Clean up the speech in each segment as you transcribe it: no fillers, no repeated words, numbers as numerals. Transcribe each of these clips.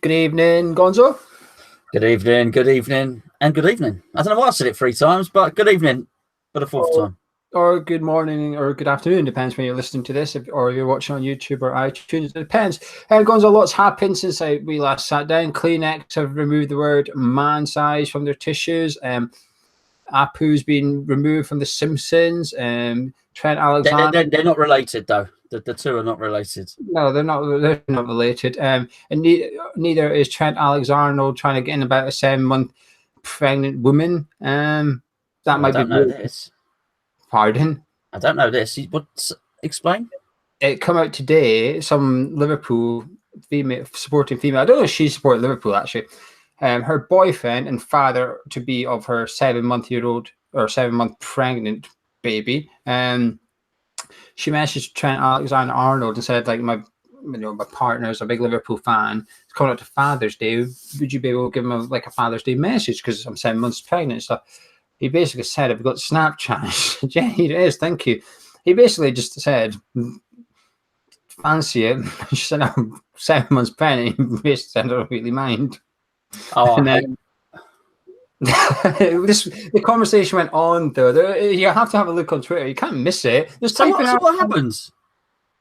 Good evening, Gonzo. Good evening, and good evening. I don't know why I said it 3 times, but good evening for the 4th time. Or good morning or good afternoon, depends when you're listening to this, or you're watching on YouTube or iTunes. It depends. Gonzo, a lot's happened since we last sat down. Kleenex have removed the word man size from their tissues. Apu's been removed from The Simpsons. Trent Alexander. They're not related, though. The two are not related. No, they're not. They're not related. And neither is Trent Alexander trying to get in about a 7-month pregnant woman. That might I don't know this. Pardon? I don't know this. Explain. It come out today. Some Liverpool supporting female. I don't know if she supported Liverpool actually. Her boyfriend and father to be of her 7-month-old or 7-month pregnant baby. She messaged Trent Alexander-Arnold and said, like, my partner's a big Liverpool fan. It's coming up to Father's Day. Would you be able to give him a Father's Day message because I'm 7 months pregnant and stuff? He basically said, "I've got Snapchat." Jenny, it is. Thank you. He basically just said, "Fancy it?" She said, "I'm 7 months pregnant." He basically said, "I don't really mind." Oh, and then the conversation went on though. You have to have a look on Twitter. You can't miss it. So what happens?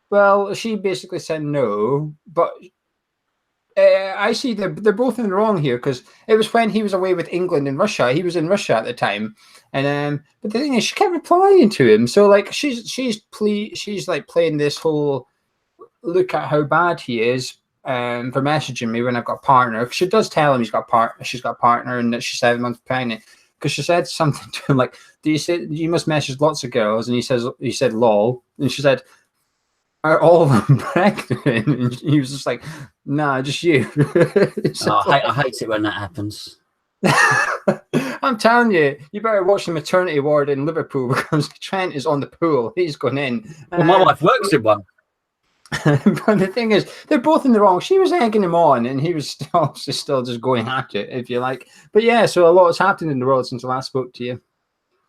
Well, she basically said no, but I see they're both in the wrong here because it was when he was away with England and Russia. He was in Russia at the time, and but the thing is, she kept replying to him. So like she's like playing this whole look at how bad he is for messaging me when I've got a partner. Because she does tell him she's got a partner and that she's 7 months pregnant. Because she said something to him like, "Do you say you must message lots of girls?" And he said lol, and she said, "Are all of them pregnant?" And he was just like, "Nah, just you." I hate it when that happens. I'm telling you, you better watch the maternity ward in Liverpool because Trent is on the pool. He's gone in. Well, my wife works in one. But the thing is, they're both in the wrong. She was egging him on, and he was still just going at it, if you like. But yeah, so a lot has happened in the world since I last spoke to you.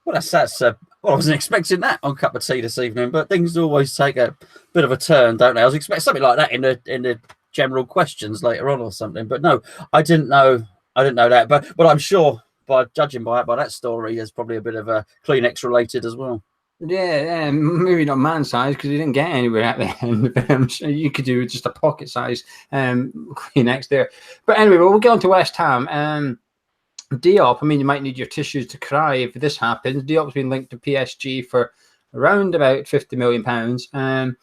Well, that's well, I wasn't expecting that on Cup of Tea this evening, but things always take a bit of a turn, don't they? I was expecting something like that in the general questions later on or something, but no, I didn't know that. But I'm sure by judging by that story, there's probably a bit of a Kleenex related as well. Yeah, maybe not man size because he didn't get anywhere at the end. So you could do just a pocket size Kleenex there. But anyway, we'll get on to West Ham. Diop, I mean, you might need your tissues to cry if this happens. Diop's been linked to PSG for around about £50 million.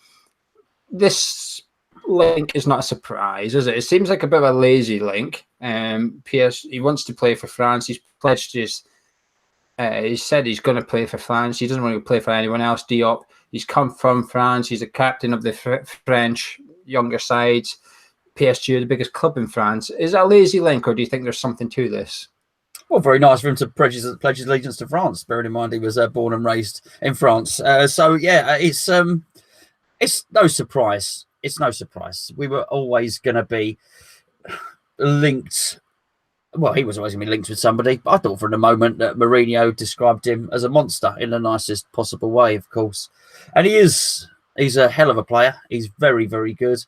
This link is not a surprise, is it? It seems like a bit of a lazy link. He wants to play for France. He's pledged his. He said he's going to play for France. He doesn't want to play for anyone else. Diop. He's come from France. He's a captain of the French younger sides. PSG are the biggest club in France. Is that a lazy link, or do you think there's something to this? Well, very nice for him to pledge his allegiance to France. Bearing in mind he was born and raised in France. So yeah, it's no surprise. It's no surprise. We were always going to be linked. Well, he was always going to be linked with somebody. But I thought for a moment that Mourinho described him as a monster in the nicest possible way, of course. And he's a hell of a player. He's very, very good.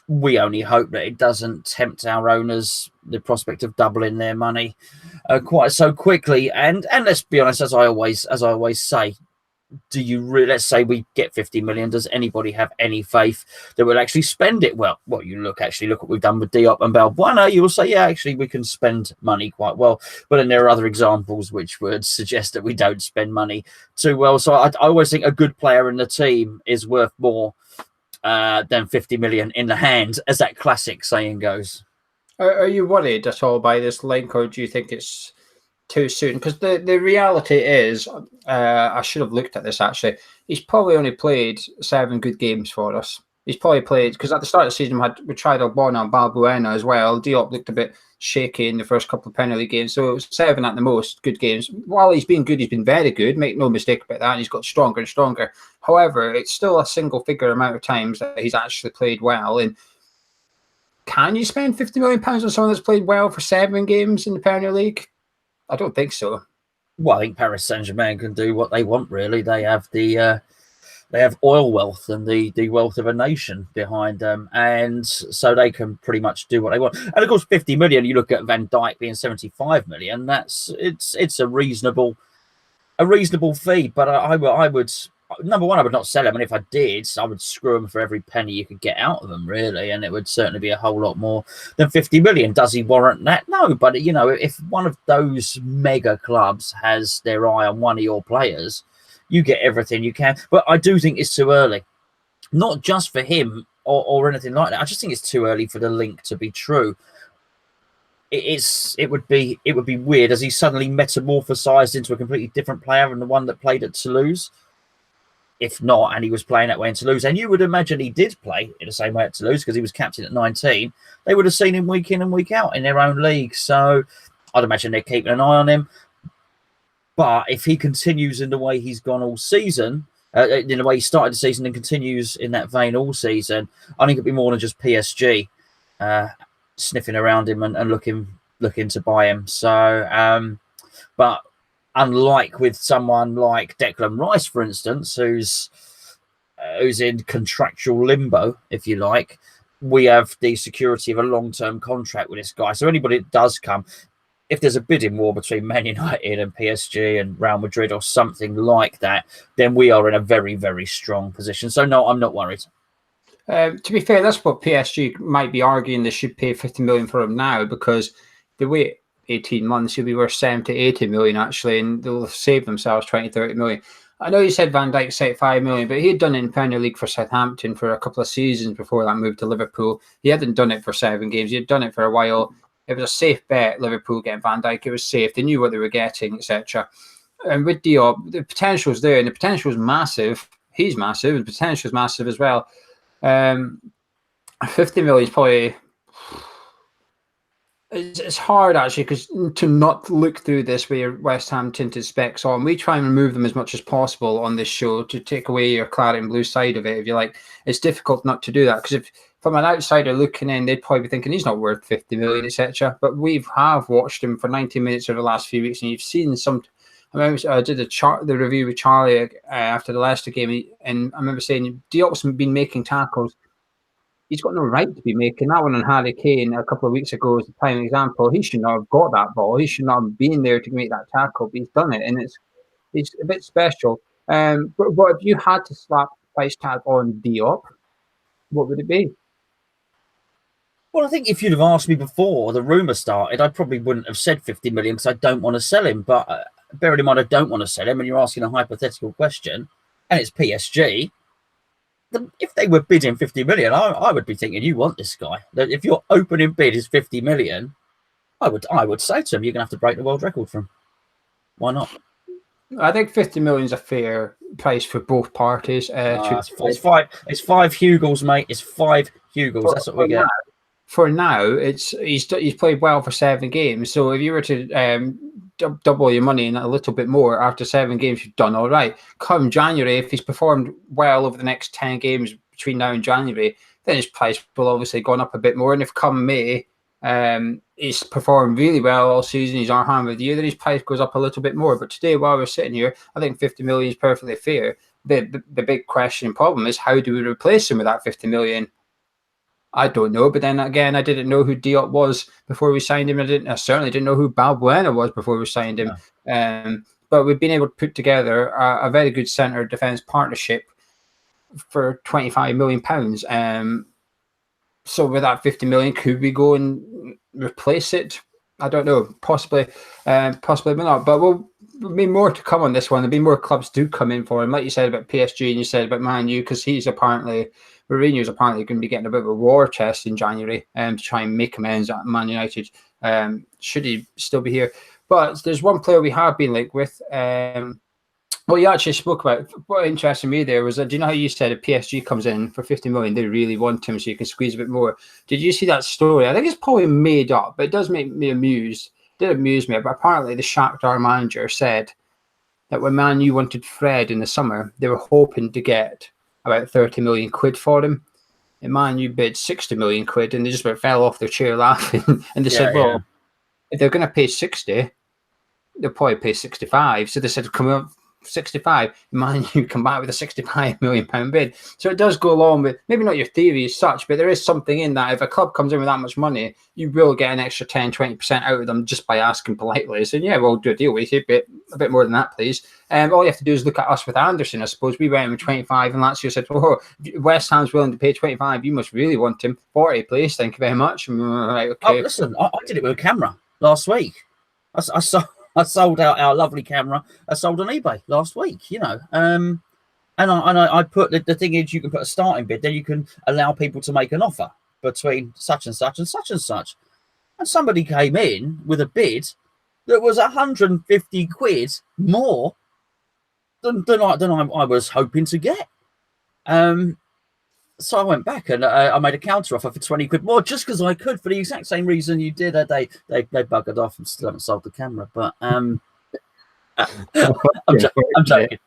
We only hope that it doesn't tempt our owners, the prospect of doubling their money quite so quickly. And let's be honest, as I always say, do you really? Let's say we get 50 million. Does anybody have any faith that we'll actually spend it? Well, you look what we've done with Diop and Balbuena. You will say, yeah, actually we can spend money quite well. But then there are other examples which would suggest that we don't spend money too well. So I always think a good player in the team is worth more than 50 million in the hand, as that classic saying goes. Are you worried at all by this link, or do you think it's too soon? Because the reality is, I should have looked at this actually. He's probably only played 7 good games for us. He's probably played, because at the start of the season we tried Albona and Balbuena as well. Diop looked a bit shaky in the first couple of Premier League games, so it was 7 at the most good games. While he's been good, he's been very good. Make no mistake about that. And he's got stronger and stronger. However, it's still a single figure amount of times that he's actually played well. And can you spend £50 million on someone that's played well for 7 games in the Premier League? I don't think so. Well, I think Paris Saint-Germain can do what they want, really. They have the they have oil wealth and the wealth of a nation behind them, and so they can pretty much do what they want. And of course, 50 million. You look at Van Dijk being 75 million. It's a reasonable fee. But I would number one, I would not sell them, and if I did, I would screw them for every penny you could get out of them, really. And it would certainly be a whole lot more than 50 million. Does he warrant that? No, but you know, if one of those mega clubs has their eye on one of your players, you get everything you can. But I do think it's too early, not just for him or anything like that. I just think it's too early for the link to be true. It would be weird as he suddenly metamorphosized into a completely different player than the one that played at Toulouse. If not, and he was playing that way in Toulouse, and you would imagine he did play in the same way at Toulouse because he was captain at 19, they would have seen him week in and week out in their own league. So I'd imagine they're keeping an eye on him. But if he continues in the way he's gone all season, in the way he started the season and continues in that vein all season, I think it'd be more than just PSG sniffing around him and looking to buy him. So, but unlike with someone like Declan Rice, for instance, who's in contractual limbo, if you like, we have the security of a long-term contract with this guy. So anybody that does come, if there's a bidding war between Man United and PSG and Real Madrid or something like that, then we are in a very, very strong position. So no, I'm not worried. To be fair, that's what PSG might be arguing. They should pay 50 million for him now, because they wait 18 months, he'll be worth 70, 80 million actually, and they'll save themselves 20, 30 million. I know you said Van Dijk 75 million, but he had done it in Premier League for Southampton for a couple of seasons before that move to Liverpool. He hadn't done it for 7 games. He had done it for a while. It was a safe bet, Liverpool getting Van Dijk. It was safe. They knew what they were getting, etc. And with Diop, the potential is there, and the potential is massive. He's massive, and the potential is massive as well. 50 million is probably... It's hard, actually, because to not look through this with your West Ham tinted specs on. We try and remove them as much as possible on this show to take away your claret and blue side of it, if you like. It's difficult not to do that, because if from an outsider looking in, they'd probably be thinking he's not worth 50 million, etc. But we have watched him for 90 minutes over the last few weeks, and you've seen some... I remember I did the review with Charlie after the Leicester game, and I remember saying Diop's been making tackles he's got no right to be making that one on Harry Kane a couple of weeks ago as a prime example. He should not have got that ball. He should not have been there to make that tackle, but he's done it, and it's a bit special. But if you had to slap the price tag on Diop, what would it be? Well, I think if you'd have asked me before the rumour started, I probably wouldn't have said 50 million because I don't want to sell him. But bearing in mind I don't want to sell him, and you're asking a hypothetical question, and it's PSG. If they were bidding 50 million, I would be thinking, you want this guy. If your opening bid is 50 million, I would say to him, you're going to have to break the world record for him. Why not? I think 50 million is a fair price for both parties. It's five Hugels, mate. It's 5 Hugels. That's what we get. For now, he's played well for 7 games. So if you were to double your money and a little bit more after 7 games, you've done all right. Come January, if he's performed well over the next 10 games between now and January, then his price will obviously go up a bit more. And if come May, he's performed really well all season, he's our hand of the year, then his price goes up a little bit more. But today, while we're sitting here, I think 50 million is perfectly fair. The big question and problem is, how do we replace him with that 50 million? I don't know, but then again, I didn't know who Diop was before we signed him. I certainly didn't know who Balbuena was before we signed him. Yeah. But we've been able to put together a very good centre defence partnership for £25 million. So with that 50 million, could we go and replace it? I don't know. Possibly not. But there'll be more to come on this one. There'll be more clubs do come in for him, like you said about PSG and you said about Man U, because Mourinho's apparently going to be getting a bit of a war chest in January to try and make amends at Man United. Should he still be here? But there's one player we have been linked with. What you actually spoke about, what interested me there was, do you know how you said if PSG comes in for 50 million, they really want him so you can squeeze a bit more? Did you see that story? I think it's probably made up, but it does make me amused. It did amuse me, but apparently the Shakhtar manager said that when Man U wanted Fred in the summer, they were hoping to get about 30 million quid for him. And Man U bid 60 million quid, and they just fell off their chair laughing. And they said, well, if they're going to pay 60, they'll probably pay 65. So they said, come up, 65, Man U come back with a 65 million pound bid. So it does go along with maybe not your theory as such, but there is something in that. If a club comes in with that much money, you will get an extra 10-20% out of them just by asking politely. So yeah, we'll do a deal with you, but a bit more than that, please. All you have to do is look at us with Anderson. I suppose we went with 25, and Lazio said, "Oh, West Ham's willing to pay 25. You must really want him. 40, please. Thank you very much." And we were like, okay. Oh, listen, I did it with a camera last week. I sold out our lovely camera. I sold on eBay last week. You know, and I put the thing is, you can put a starting bid, then you can allow people to make an offer between such and such and such and such. And somebody came in with a bid that was 150 quid more than I was hoping to get. So I went back and I made a counter offer for 20 quid more just because I could, for the exact same reason you did. They buggered off and still haven't sold the camera. But I'm joking.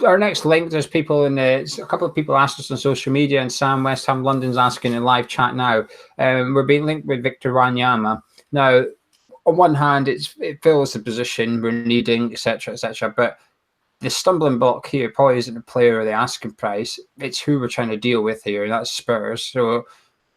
Our next link, there's people a couple of people asked us on social media, and Sam West Ham London's asking in live chat now. We're being linked with Victor Wanyama. Now, on one hand, it fills the position we're needing, etc., but the stumbling block here probably isn't the player or the asking price. It's who we're trying to deal with here, and that's Spurs. So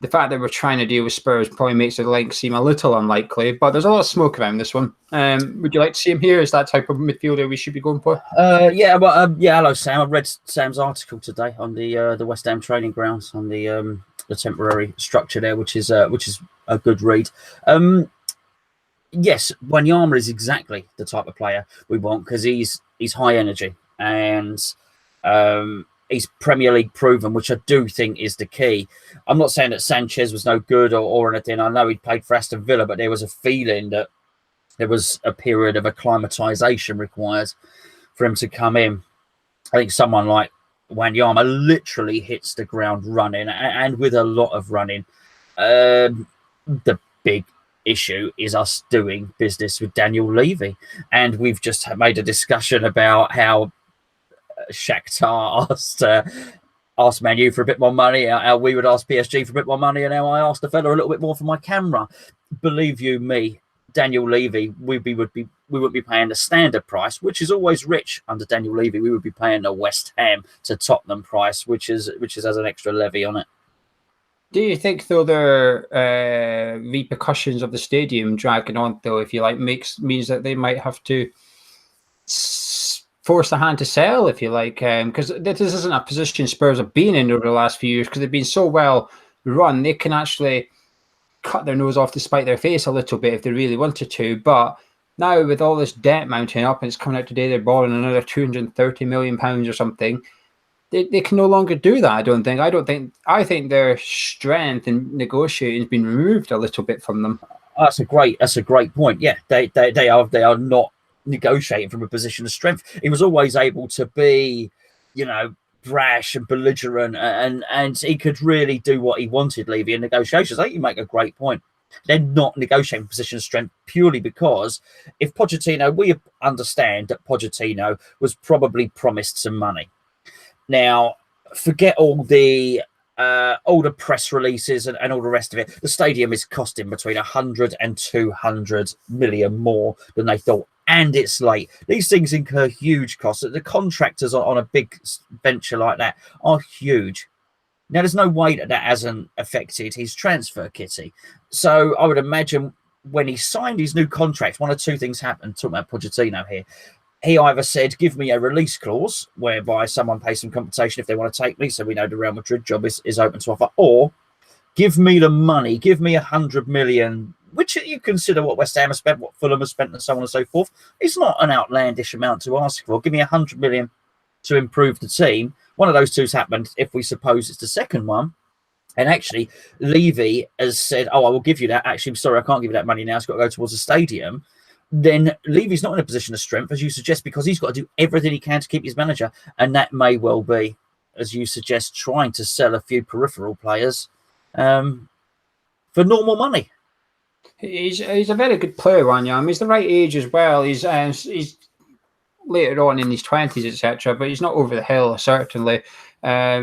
the fact that we're trying to deal with Spurs probably makes the link seem a little unlikely, but there's a lot of smoke around this one. Would you like to see him here? Is that type of midfielder we should be going for? Hello, Sam. I read Sam's article today on the West Ham training grounds, on the temporary structure there, which is a good read. Yes, Wanyama is exactly the type of player we want because he's high energy and he's Premier League proven, which I do think is the key. I'm not saying that Sanchez was no good or anything. I know he played for Aston Villa, but there was a feeling that there was a period of acclimatization required for him to come in. I think someone like Wanyama literally hits the ground running, and with a lot of running. The big issue is us doing business with Daniel Levy, and we've just made a discussion about how Shakhtar asked Man U for a bit more money, how we would ask PSG for a bit more money, and how I asked the fella a little bit more for my camera. Believe you me, Daniel Levy, we would be paying the standard price, which is always rich under Daniel Levy. We would be paying the West Ham to Tottenham price, which has an extra levy on it. Do you think, though, there are repercussions of the stadium dragging on, though, if you like, means that they might have to force the hand to sell, if you like, because this isn't a position Spurs have been in over the last few years because they've been so well run, they can actually cut their nose off to spite their face a little bit if they really wanted to. But now with all this debt mounting up, and it's coming out today, they're borrowing another £230 million or something. They can no longer do that. I think their strength in negotiating has been removed a little bit from them. That's a great point. Yeah, they are not negotiating from a position of strength. He was always able to be, brash and belligerent, and he could really do what he wanted, Levy, in negotiations. I think you make a great point. They're not negotiating from a position of strength purely because if Pochettino, we understand that Pochettino was probably promised some money. Now, forget all the press releases and all the rest of it. The stadium is costing between 100 and 200 million more than they thought, and it's late. These things incur huge costs. The contractors on a big venture like that are huge. Now, there's no way that hasn't affected his transfer kitty. So I would imagine when he signed his new contract, one of two things happened. Talking about Pochettino here. He either said, give me a release clause whereby someone pays some compensation if they want to take me, so we know the Real Madrid job is open to offer, or give me the money, give me 100 million, which you consider what West Ham has spent, what Fulham has spent, and so on and so forth. It's not an outlandish amount to ask for. Give me 100 million to improve the team. One of those two's happened, if we suppose it's the second one. And actually, Levy has said, I will give you that. Actually, I'm sorry, I can't give you that money now. It's got to go towards the stadium. Then Levy's not in a position of strength, as you suggest, because he's got to do everything he can to keep his manager. And that may well be, as you suggest, trying to sell a few peripheral players for normal money. He's a very good player, Wanyama. He's the right age as well. He's later on in his 20s, etc., but he's not over the hill, certainly. I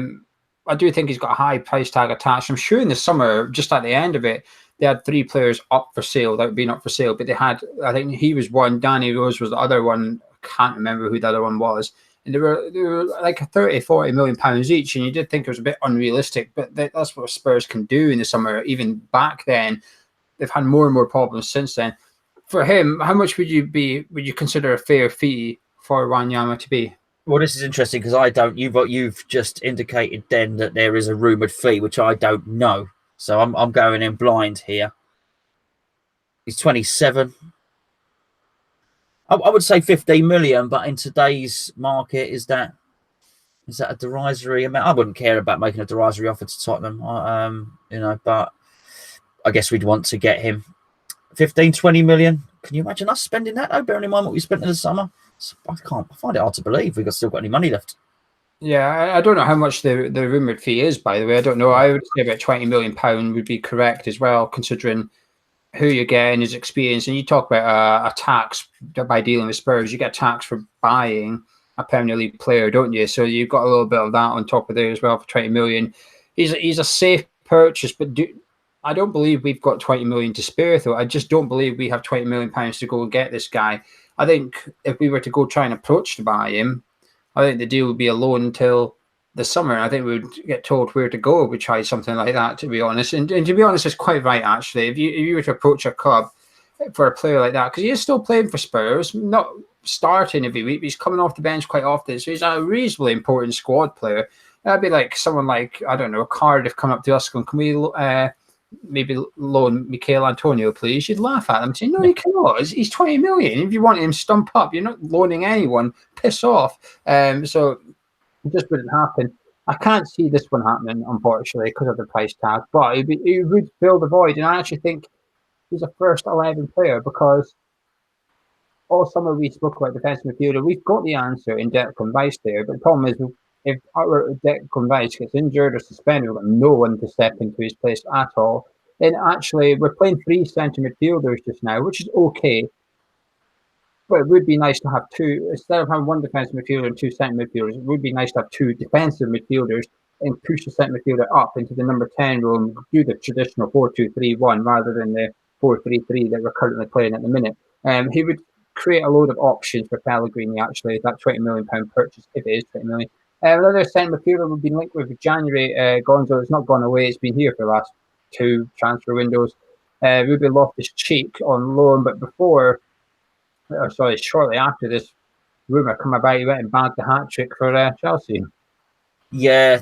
do think he's got a high price tag attached. I'm sure in the summer, just at the end of it, they had 3 players up for sale without being up for sale, but they had, I think he was one, Danny Rose was the other one, I can't remember who the other one was, and they were like 30-40 million pounds each, and you did think it was a bit unrealistic, but that's what Spurs can do in the summer. Even back then, they've had more and more problems since then. For him, how much would you consider a fair fee for Wanyama to be? Well, this is interesting because I don't. You've just indicated then that there is a rumoured fee, which I don't know. So I'm going in blind here. He's 27. I would say 15 million, but in today's market, is that a derisory amount? I wouldn't care about making a derisory offer to Tottenham, but I guess we'd want to get him 15, 20 million. Can you imagine us spending that though? Bearing in mind what we spent in the summer, I find it hard to believe we've still got any money left. Yeah, I don't know how much the rumoured fee is, by the way. I don't know. I would say about £20 million would be correct as well, considering who you're getting, his experience. And you talk about a tax by dealing with Spurs. You get tax for buying a Premier League player, don't you? So you've got a little bit of that on top of there as well for 20 million. He's a safe purchase, but I don't believe we've got 20 million to spare, though. I just don't believe we have 20 million pounds to go and get this guy. I think if we were to go try and approach to buy him, I think the deal would be a loan until the summer. I think we would get told where to go if we tried something like that, to be honest. And to be honest, it's quite right, actually. If you were to approach a club for a player like that, because he is still playing for Spurs, not starting every week, but he's coming off the bench quite often. So he's a reasonably important squad player. That'd be like someone like, I don't know, Cardiff coming up to us going, can we maybe loan Michail Antonio, please? You'd laugh at them and say, no, you cannot. He's 20 million. If you want him, stump up. You're not loaning anyone. Piss off. So it just wouldn't happen. I can't see this one happening, unfortunately, because of the price tag. But it would fill the void. And I actually think he's a first 11 player, because all summer we spoke about defensive midfielder. We've got the answer in Declan Rice there. But the problem is, if our Declan Rice gets injured or suspended, we've got no one to step into his place at all. And actually, we're playing 3 centre midfielders just now, which is okay. But it would be nice to have 2, instead of having 1 defensive midfielder and 2 centre midfielders, it would be nice to have 2 defensive midfielders and push the centre midfielder up into the number 10 role and do the traditional 4-2-3-1 rather than the 4-3-3 that we're currently playing at the minute. He would create a load of options for Pellegrini, actually, that £20 million purchase, if it is 20 million. Another centre midfielder we've been linked with January, Gonzo. It's not gone away. It's been here for the last 2 transfer windows. Ruben Loftus-Cheek on loan, but shortly after this rumour come about, he went and bagged the hat-trick for Chelsea. Yeah,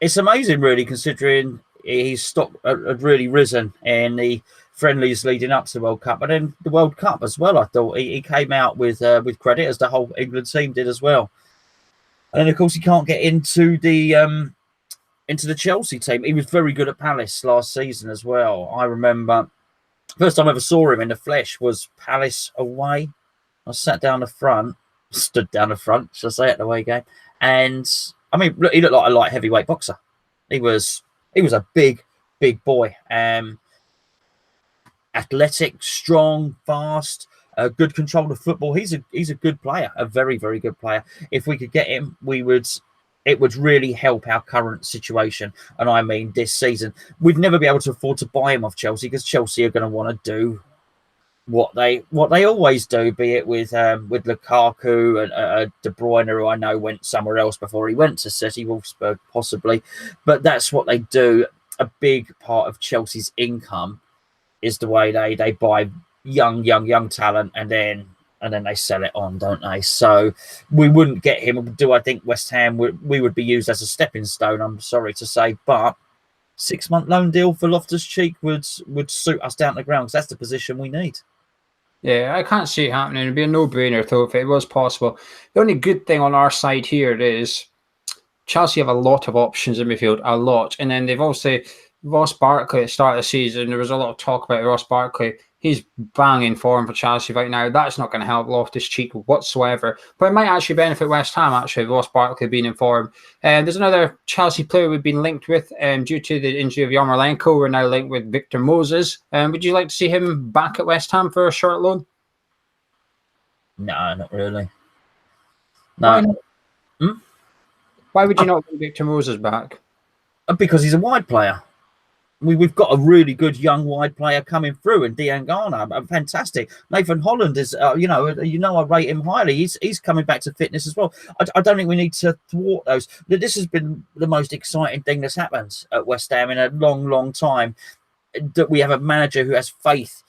it's amazing, really, considering his stock had really risen in the friendlies leading up to the World Cup, but then the World Cup as well. I thought he came out with credit, as the whole England team did as well. And then, of course, he can't get into the Chelsea team. He was very good at Palace last season as well. I remember first time I ever saw him in the flesh was Palace away. I stood down the front, should I say, at the away game. And I mean, he looked like a light heavyweight boxer. He was a big boy. Athletic, strong, fast, good control of football. He's a good player, a very, very good player. If we could get him, it would really help our current situation. And I mean, this season, we'd never be able to afford to buy him off Chelsea, because Chelsea are going to want to do what they always do, be it with Lukaku and De Bruyne, who I know went somewhere else before he went to City, Wolfsburg possibly. But that's what they do. A big part of Chelsea's income is the way they buy young talent and then they sell it on, don't they? So we wouldn't get him. Do I think West Ham we would be used as a stepping stone? I'm sorry to say, but 6-month loan deal for Loftus-Cheek would suit us down to the ground, because that's the position we need. Yeah, I can't see it happening. It'd be a no-brainer, though, if it was possible. The only good thing on our side here is Chelsea have a lot of options in midfield, a lot. And then they've also Ross Barkley at the start of the season. There was a lot of talk about Ross Barkley. He's banging form for Chelsea right now. That's not going to help Loftus-Cheek whatsoever. But it might actually benefit West Ham, actually, Ross Barkley being in form. There's another Chelsea player we've been linked with due to the injury of Yarmolenko. We're now linked with Victor Moses. Would you like to see him back at West Ham for a short loan? No, not really. No. Why would you not want Victor Moses back? Because he's a wide player. we've got a really good young wide player coming through, and Diangana, fantastic. Nathan Holland is, I rate him highly. He's coming back to fitness as well. I don't think we need to thwart those. This has been the most exciting thing that's happened at West Ham in a long, long time. That we have a manager who has faith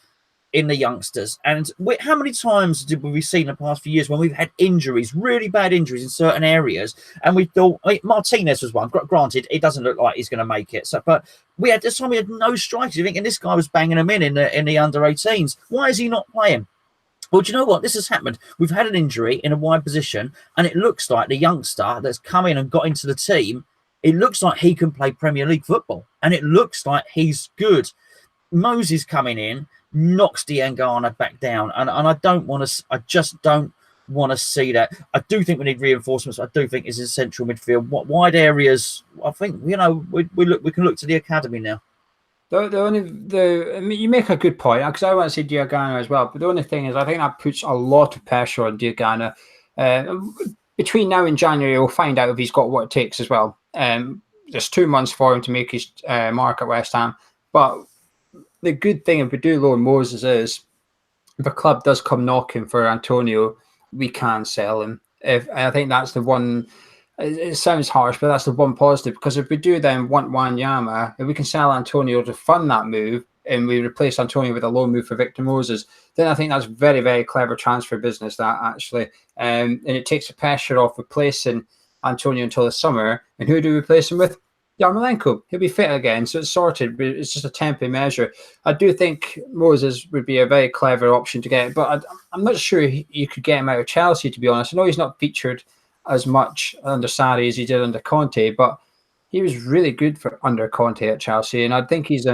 in the youngsters. And how many times did we see in the past few years when we've had injuries, really bad injuries in certain areas, and we thought, Martinez was one. Granted, it doesn't look like he's going to make it. So, but we had this time we had no strikers. You think, and this guy was banging them in the under-18s. Why is he not playing? Well, do you know what? This has happened. We've had an injury in a wide position, and it looks like the youngster that's come in and got into the team, it looks like he can play Premier League football, and it looks like he's good. Moses coming in knocks Diangana back down, and I don't want to. I just don't want to see that. I do think we need reinforcements. I do think it's in central midfield. What wide areas? I think we can look to the academy now. You make a good point, because I want to say Diangana as well. But the only thing is, I think that puts a lot of pressure on Diangana. Between now and January, we'll find out if he's got what it takes as well. There's 2 months for him to make his mark at West Ham. But the good thing if we do loan Moses is, if a club does come knocking for Antonio, we can sell him. I think that's the one. It sounds harsh, but that's the one positive, because if we do then want Wanyama, if we can sell Antonio to fund that move, and we replace Antonio with a loan move for Victor Moses, then I think that's very, very clever transfer business, that actually. And it takes the pressure off replacing Antonio until the summer. And who do we replace him with? Yarmolenko. He'll be fit again, so it's sorted, but it's just a temporary measure. I do think Moses would be a very clever option to get, but I'm not sure you could get him out of Chelsea, to be honest. I know he's not featured as much under Sarri as he did under Conte, but he was really good for under Conte at Chelsea, and I think he's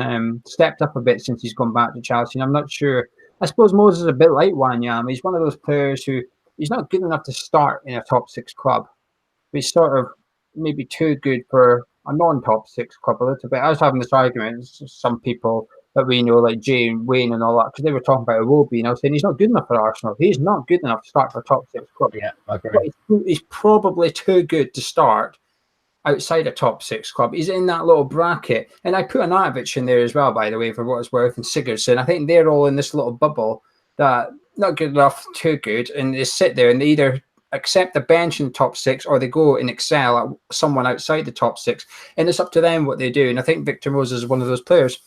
stepped up a bit since he's gone back to Chelsea. And I'm not sure. I suppose Moses is a bit like Wanyama. He's one of those players who he's not good enough to start in a top six club. He's sort of maybe too good for a non-top six club a little bit. I was having this argument with some people that we know, like Jay and Wayne and all that, because they were talking about Iwobi, and I was saying he's not good enough for Arsenal. He's not good enough to start for a top six club. Yeah, I agree. But he's probably too good to start outside a top six club. He's in that little bracket. And I put Anatovich in there as well, by the way, for what it's worth, and Sigurdsson. I think they're all in this little bubble that not good enough, too good, and they sit there and they either accept the bench in the top six or they go and excel at someone outside the top six. And it's up to them what they do. And I think Victor Moses is one of those players.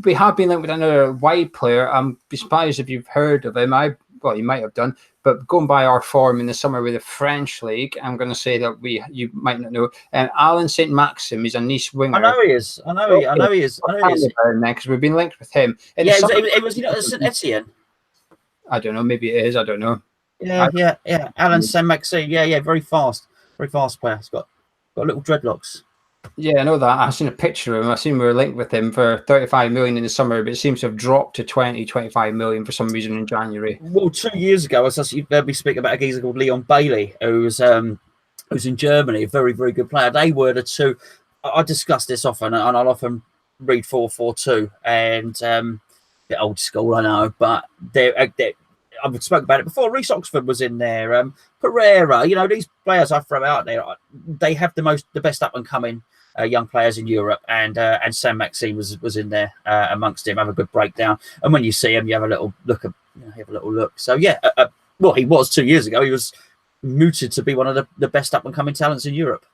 We have been linked with another wide player. I'm surprised if you've heard of him. You might have done, but going by our form in the summer with the French league, I'm going to say that you might not know. Alan St. Maxim, he's a Nice winger. I know he is. I know he is. Because we've been linked with him. It was St. Etienne. I don't know. Maybe it is. I don't know. Yeah. Alan St. Maxim. Yeah. Very fast player. He's got little dreadlocks. Yeah, I know that. I've seen a picture of him. I've seen we were linked with him for 35 million in the summer, but it seems to have dropped to 25 million for some reason in January. Well, 2 years ago, you've heard me speak about a geezer called Leon Bailey, who's in Germany, a very, very good player. They were the two. I discuss this often, and I'll often read 4-4-2, and a bit old school, I know, but I've spoken about it before. Reece Oxford was in there. Pereira, these players I throw out there, they have the best up and coming young players in Europe, and Sam Maxime was in there amongst him. Have a good breakdown, and when you see him, you have a little look. So yeah, he was 2 years ago. He was mooted to be one of the best up and coming talents in Europe.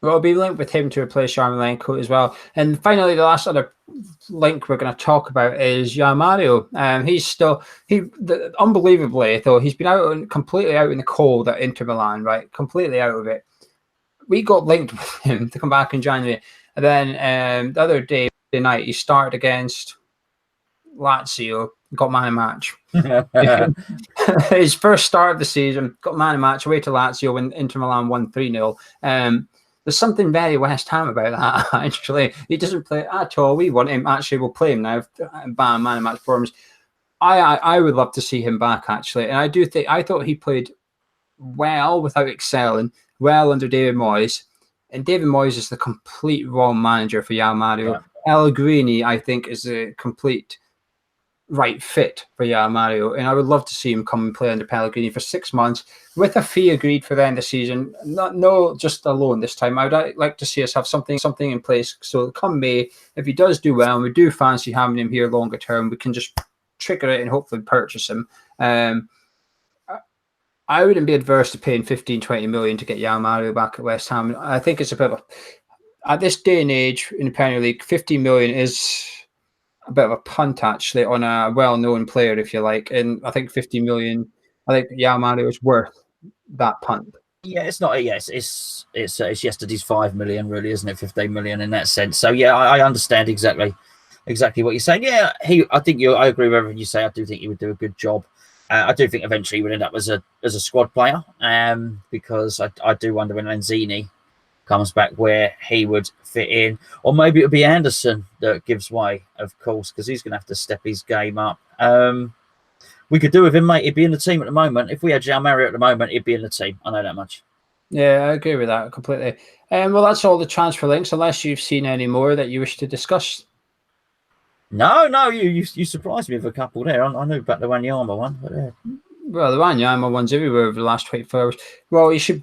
Well, we'll be linked with him to replace Yarmolenko as well. And finally, the last other link we're going to talk about is Mario. Unbelievably, though, he's been completely out in the cold at Inter Milan, right? Completely out of it. We got linked with him to come back in January. And then the other day, night, he started against Lazio, got man of match. His first start of the season, got man of match away to Lazio when Inter Milan won 3-0. There's something very West Ham about that, actually. He doesn't play at all. We want him. Actually, we'll play him now. Man of match forms. I would love to see him back, actually. And I thought he played well without excelling, well under David Moyes. And David Moyes is the complete wrong manager for Mario. Yeah. Pellegrini, I think, is a complete right fit for Yaya Mario, and I would love to see him come and play under Pellegrini for 6 months with a fee agreed for the end of the season. No, just a loan this time. I would like to see us have something in place so come May, if he does do well and we do fancy having him here longer term, we can just trigger it and hopefully purchase him. I wouldn't be adverse to paying 15-20 million to get Yaya Mario back at West Ham. I think it's a bit of at this day and age in the Premier League, 50 million is a bit of a punt actually on a well-known player, if you like. And I think 50 million, I think Yaya Mario is worth that punt. Yeah, it's not. Yes, it's yesterday's 5 million, really, isn't it? 15 million in that sense. So yeah, I understand exactly what you're saying. Yeah, I agree with everything you say. I do think he would do a good job. I do think eventually he would end up as a squad player, because I do wonder when Lanzini comes back where he would fit in, or maybe it would be Anderson that gives way, of course, because he's going to have to step his game up. We could do with him, mate. He'd be in the team at the moment. If we had João Mario at the moment, he'd be in the team. I know that much. Yeah, I agree with that completely. Well, that's all the transfer links, unless you've seen any more that you wish to discuss. No, you surprised me with a couple there. I knew about the Wanyama one, but yeah. Well, the Wanyama one's everywhere over the last 24 hours. Well, you should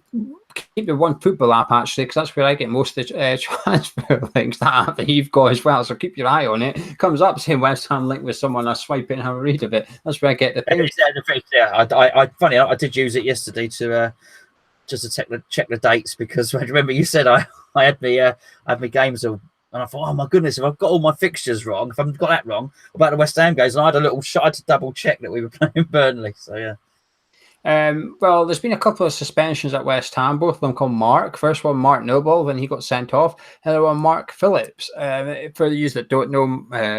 keep the One Football app, actually, because that's where I get most of the transfer links. That app that you've got as well, so keep your eye on it. It comes up saying West Ham link with someone, I swipe it and have a read of it. That's where I get the things. Yeah, funny, I did use it yesterday to just to check the dates, because I remember you said I had my games all. And I thought, oh my goodness, if I've got all my fixtures wrong, if I've got that wrong about the West Ham games, and I had I had to double check that we were playing Burnley. So yeah. Well, there's been a couple of suspensions at West Ham, both of them called Mark. First one, Mark Noble, when he got sent off. Another one, Mark Phillips. For the users that don't know,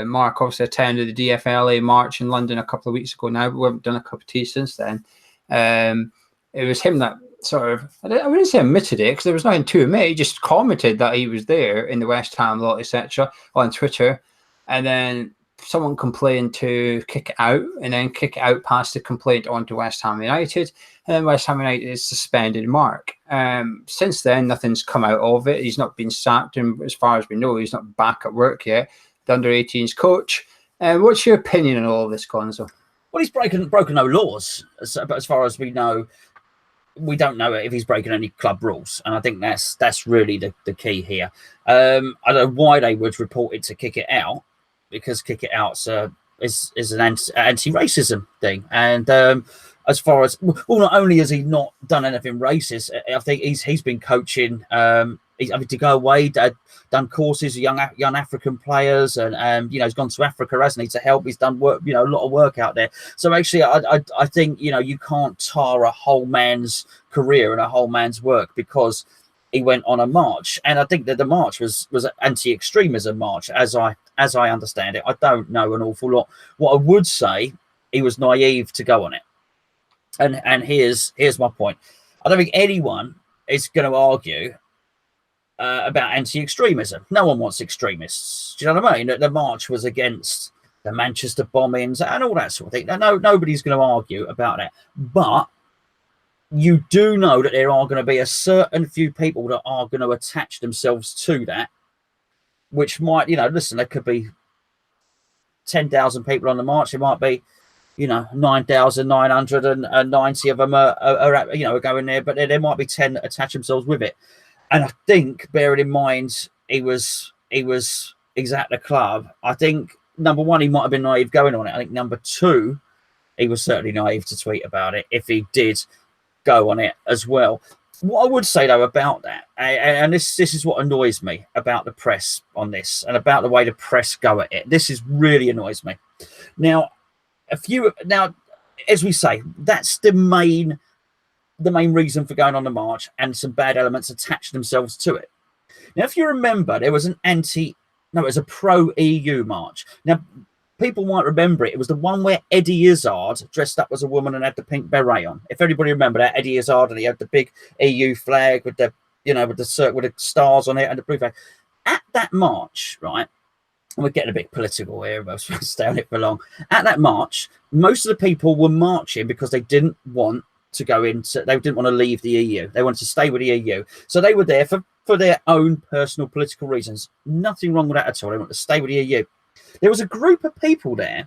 Mark obviously attended the DFLA March in London a couple of weeks ago now, but we haven't done a cup of tea since then. It was him that sort of, I wouldn't say admitted it, because there was nothing to admit. He just commented that he was there in the West Ham lot, etc., on Twitter, and then someone complained to kick it out, and then kick it out past the complaint onto West Ham United, and then West Ham United has suspended Mark. Since then, nothing's come out of it. He's not been sacked, and as far as we know, he's not back at work yet. The under-18s coach. What's your opinion on all of this, Gonzo? Well, he's broken no laws, but as far as we know, we don't know if he's breaking any club rules, and I think that's really the key here. I don't know why they would report it to kick it out, because kick it out is an anti-racism thing. And as far as, well, not only has he not done anything racist, I think he's been coaching. He's having to go away, done courses with young African players, and he's gone to Africa, hasn't he, to help. He's done work, a lot of work out there. So actually, I think you can't tar a whole man's career and a whole man's work because he went on a march. And I think that the march was an anti-extremism march, as I understand it. I don't know an awful lot. What I would say, he was naive to go on it. And here's my point. I don't think anyone is going to argue about anti-extremism. No one wants extremists. Do you know what I mean? The march was against the Manchester bombings and all that sort of thing. No, nobody's going to argue about that. But you do know that there are going to be a certain few people that are going to attach themselves to that, which might, listen, there could be 10,000 people on the march. It might be, 9,990 of them are going there, but there might be 10 that attach themselves with it. And I think, bearing in mind, he was at the club, I think, number one, he might have been naive going on it. I think, number two, he was certainly naive to tweet about it if he did go on it as well. What I would say, though, about that, and this is what annoys me about the press on this and about the way the press go at it. This really annoys me. Now, as we say, that's the main reason for going on the march, and some bad elements attach themselves to it. Now, if you remember, there was it was a pro-EU march. Now, people might remember it. It was the one where Eddie Izzard dressed up as a woman and had the pink beret on. If anybody remember that, Eddie Izzard, and he had the big EU flag with the with the stars on it and the blue flag. At that march, right? And we're getting a bit political here, but I was stay on it for long. At that march, most of the people were marching because they didn't want to they didn't want to leave the EU. They wanted to stay with the EU. So they were there for their own personal political reasons. Nothing wrong with that at all. They wanted to stay with the EU. There was a group of people there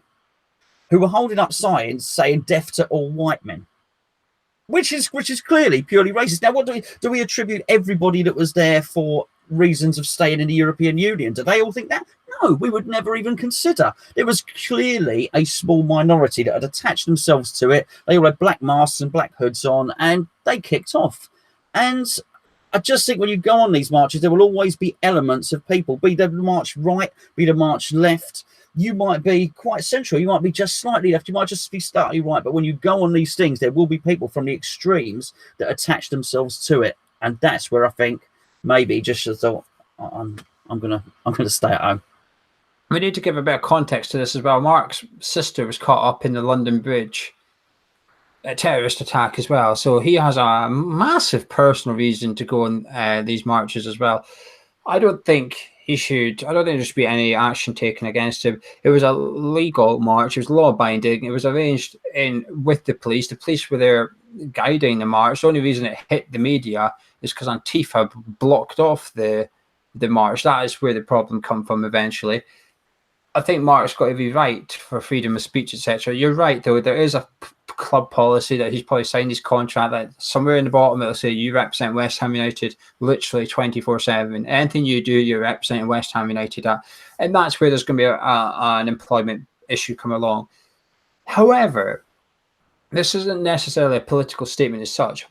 who were holding up signs saying "death to all white men," which is clearly purely racist. Now, what do we attribute everybody that was there for reasons of staying in the European Union? Do they all think that? No, we would never even consider. There was clearly a small minority that had attached themselves to it. They all had black masks and black hoods on, and they kicked off. And I just think when you go on these marches, there will always be elements of people, be the march right, be the march left. You might be quite central. You might be just slightly left. You might just be slightly right. But when you go on these things, there will be people from the extremes that attach themselves to it, and that's where I think maybe just thought I'm gonna stay at home. We need to give a bit of context to this as well. Mark's sister was caught up in the London Bridge a terrorist attack as well, so he has a massive personal reason to go on these marches as well. I don't think there should be any action taken against him. It was a legal march. It was law binding. It was arranged with the police. The police were there guiding the march. The only reason it hit the media is because Antifa blocked off the march. That is where the problem come from eventually. I think Mark's got every right for freedom of speech, etc. You're right, though. There is a club policy that he's probably signed his contract that somewhere in the bottom it'll say you represent West Ham United literally 24/7. Anything you do, you're representing West Ham United at. And that's where there's going to be an employment issue come along. However, this isn't necessarily a political statement as such,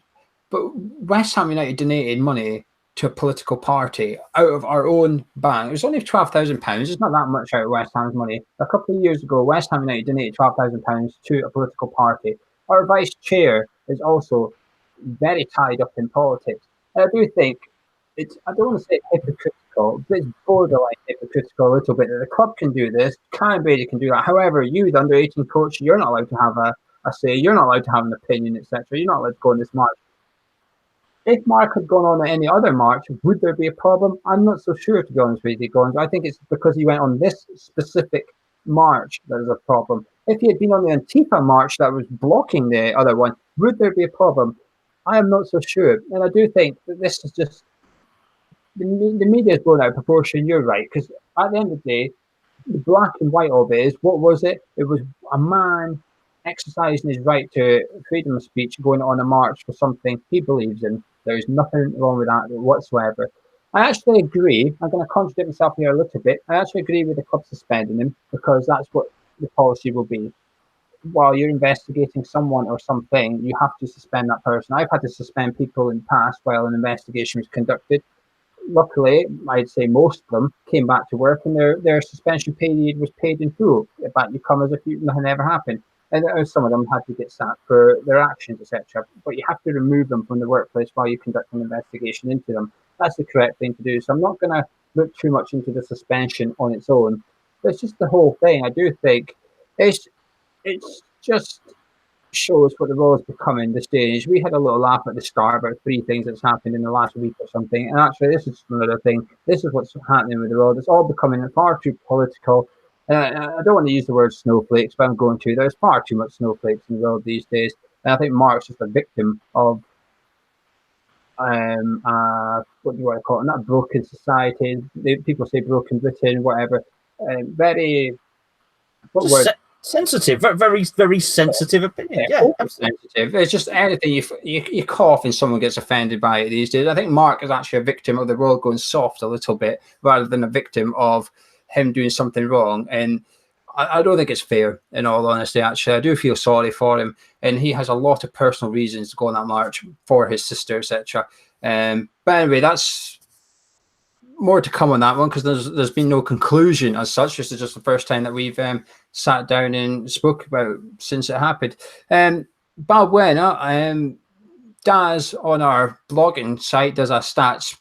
but West Ham United donated money to a political party out of our own bank. It was only £12,000. It's not that much out of West Ham's money. A couple of years ago, West Ham United donated £12,000 to a political party. Our vice chair is also very tied up in politics. And I do think I don't want to say hypocritical, but it's borderline hypocritical a little bit that the club can do this, Canterbury can do that. However, you, the under-18 coach, you're not allowed to have a say. You're not allowed to have an opinion, etc. You're not allowed to go on this march. If Mark had gone on at any other march, would there be a problem? I'm not so sure, to be honest with you, Gonzo. I think it's because he went on this specific march that is a problem. If he had been on the Antifa march that was blocking the other one, would there be a problem? I am not so sure. And I do think that this is just the media is blown out of proportion. You're right, because at the end of the day, the black and white of it is, what was it? It was a man exercising his right to freedom of speech, going on a march for something he believes in. There's nothing wrong with that whatsoever. I actually agree. I'm going to contradict myself here a little bit. I actually agree with the club suspending him because that's what the policy will be. While you're investigating someone or something, you have to suspend that person. I've had to suspend people in the past while an investigation was conducted. Luckily, I'd say most of them came back to work and their suspension period was paid in full. Back you come as if nothing ever happened. And some of them had to get sacked for their actions, etc. But you have to remove them from the workplace while you conduct an investigation into them. That's the correct thing to do. So I'm not going to look too much into the suspension on its own. But it's just the whole thing. I do think it's just shows what the role is becoming this day and age. We had a little laugh at the start about 3 things that's happened in the last week or something. And actually, this is another thing. This is what's happening with the world. It's all becoming far too political. I don't want to use the word snowflakes, but I'm going to. There's far too much snowflakes in the world these days. And I think Mark's just a victim of, what do you want to call it? Not broken society. People say broken Britain, whatever. Very, what word? Sensitive, very, very sensitive opinion. Yeah, absolutely. Sensitive. It's just anything you cough and someone gets offended by it these days. I think Mark is actually a victim of the world going soft a little bit rather than a victim of him doing something wrong. And I don't think it's fair, in all honesty. Actually, I do feel sorry for him, and he has a lot of personal reasons to go on that march for his sister, etc. But anyway, that's more to come on that one because there's been no conclusion as such. This is just the first time that we've sat down and spoke about since it happened. Balbuena, Daz on our blogging site does a stats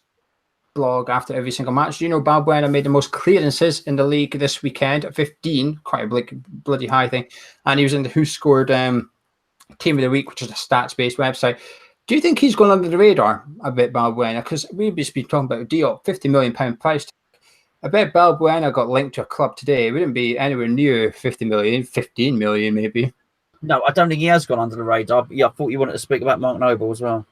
blog after every single match. You know, Balbuena made the most clearances in the league this weekend at 15, quite a bloody high thing, and he was in the Who Scored Team of the Week, which is a stats-based website. Do you think he's gone under the radar a bit, Balbuena? Because we've just been talking about Diop, £50 million price tag. I bet Balbuena got linked to a club today. It wouldn't be anywhere near 50 million, 15 million maybe. No, I don't think he has gone under the radar. But yeah, I thought you wanted to speak about Mark Noble as well.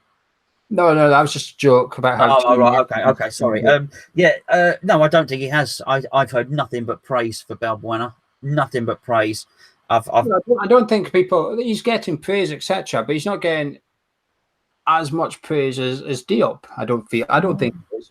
No, that was just a joke about how. Oh, right, okay, sorry. No, I don't think he has. I've heard nothing but praise for Balbuena, nothing but praise. I've I don't think he's getting praise, etc., but he's not getting as much praise as Diop. I don't think he is.